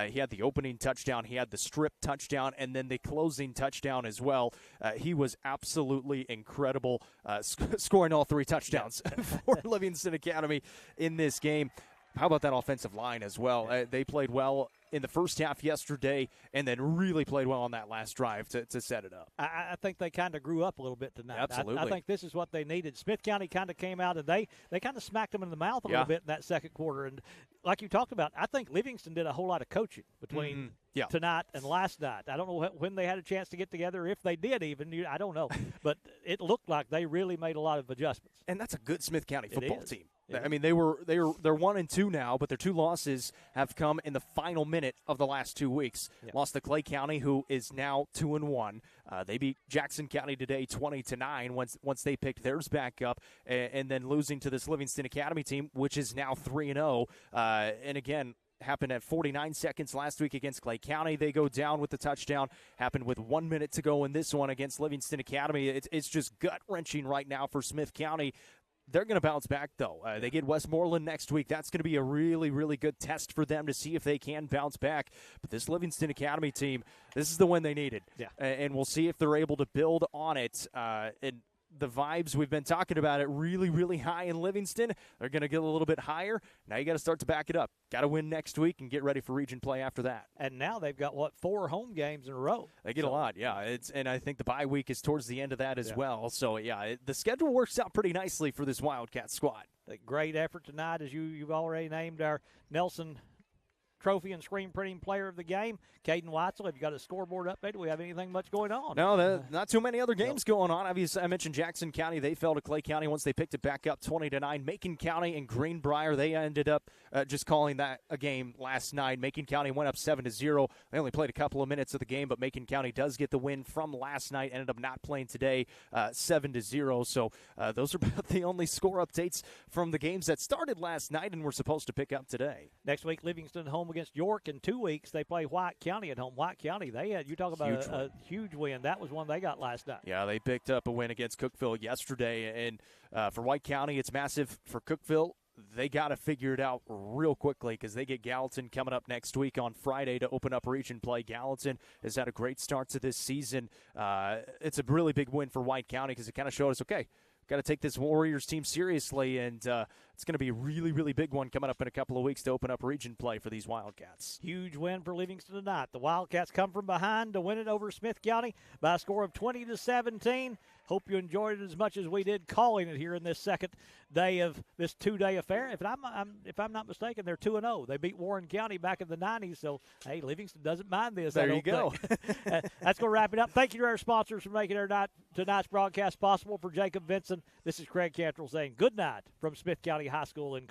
S2: He had the opening touchdown, he had the strip touchdown, and then the closing touchdown as well. He was absolutely incredible, scoring all 3 touchdowns for Livingston Academy in this game. How about that offensive line as well? They played well in the first half yesterday and then really played well on that last drive to set it up.
S1: I think they kind of grew up a little bit tonight.
S2: Absolutely.
S1: I think this is what they needed. Smith County kind of came out and they kind of smacked them in the mouth a little bit in that second quarter. And like you talked about, I think Livingston did a whole lot of coaching between tonight and last night. I don't know when they had a chance to get together, if they did even. I don't know. But it looked like they really made a lot of adjustments.
S2: And that's a good Smith County football team.
S1: Yeah.
S2: I mean, they're 1-2 now, but their 2 losses have come in the final minute of the last 2 weeks.
S1: Yeah.
S2: Lost to Clay County, who is now 2-1. They beat Jackson County today 20-9 once they picked theirs back up, and then losing to this Livingston Academy team, which is now 3-0. And again, happened at 49 seconds last week against Clay County. They go down with the touchdown. Happened with 1 minute to go in this one against Livingston Academy. It's just gut-wrenching right now for Smith County. They're going to bounce back, though. They get Westmoreland next week. That's going to be a really, really good test for them to see if they can bounce back. But this Livingston Academy team, this is the win they needed.
S1: Yeah.
S2: And we'll see if they're able to build on it. And the vibes, we've been talking about it, really, really high in Livingston. They're going to get a little bit higher. Now you got to start to back it up. Got to win next week and get ready for region play after that.
S1: And now they've got, 4 home games in a row.
S2: They get a lot, yeah. And I think the bye week is towards the end of that as well. So, the schedule works out pretty nicely for this Wildcat squad.
S1: A great effort tonight, as you've already named our Nelson Trophy and screen printing player of the game, Caden Witzel. Have you got a scoreboard update? Do we have anything much going on?
S2: No, not too many other games going on. Obviously, I mentioned Jackson County. They fell to Clay County once they picked it back up 20-9. Macon County and Greenbrier, they ended up just calling that a game last night. Macon County went up 7-0. They only played a couple of minutes of the game, but Macon County does get the win from last night. Ended up not playing today, 7-0. So those are about the only score updates from the games that started last night and were supposed to pick up today.
S1: Next week, Livingston home against York. In 2 weeks, they play White County at home. White County, you talk about a huge win. That was one they got last night.
S2: Yeah, they picked up a win against Cookeville yesterday. And for White County, it's massive. For Cookeville, they got to figure it out real quickly because they get Gallatin coming up next week on Friday to open up region play. Gallatin has had a great start to this season. It's a really big win for White County because it kind of showed us, okay, got to take this Warriors team seriously, and it's going to be a really, really big one coming up in a couple of weeks to open up region play for these Wildcats.
S1: Huge win for Livingston tonight. The Wildcats come from behind to win it over Smith County by a score of 20-17. Hope you enjoyed it as much as we did calling it here in this second day of this 2-day affair. If I'm not mistaken, they're 2-0. They beat Warren County back in the 90s, so, hey, Livingston doesn't mind this.
S2: There you go.
S1: That's going to wrap it up. Thank you to our sponsors for making tonight's broadcast possible. For Jacob Vinson, this is Craig Cantrell saying good night from Smith County High School in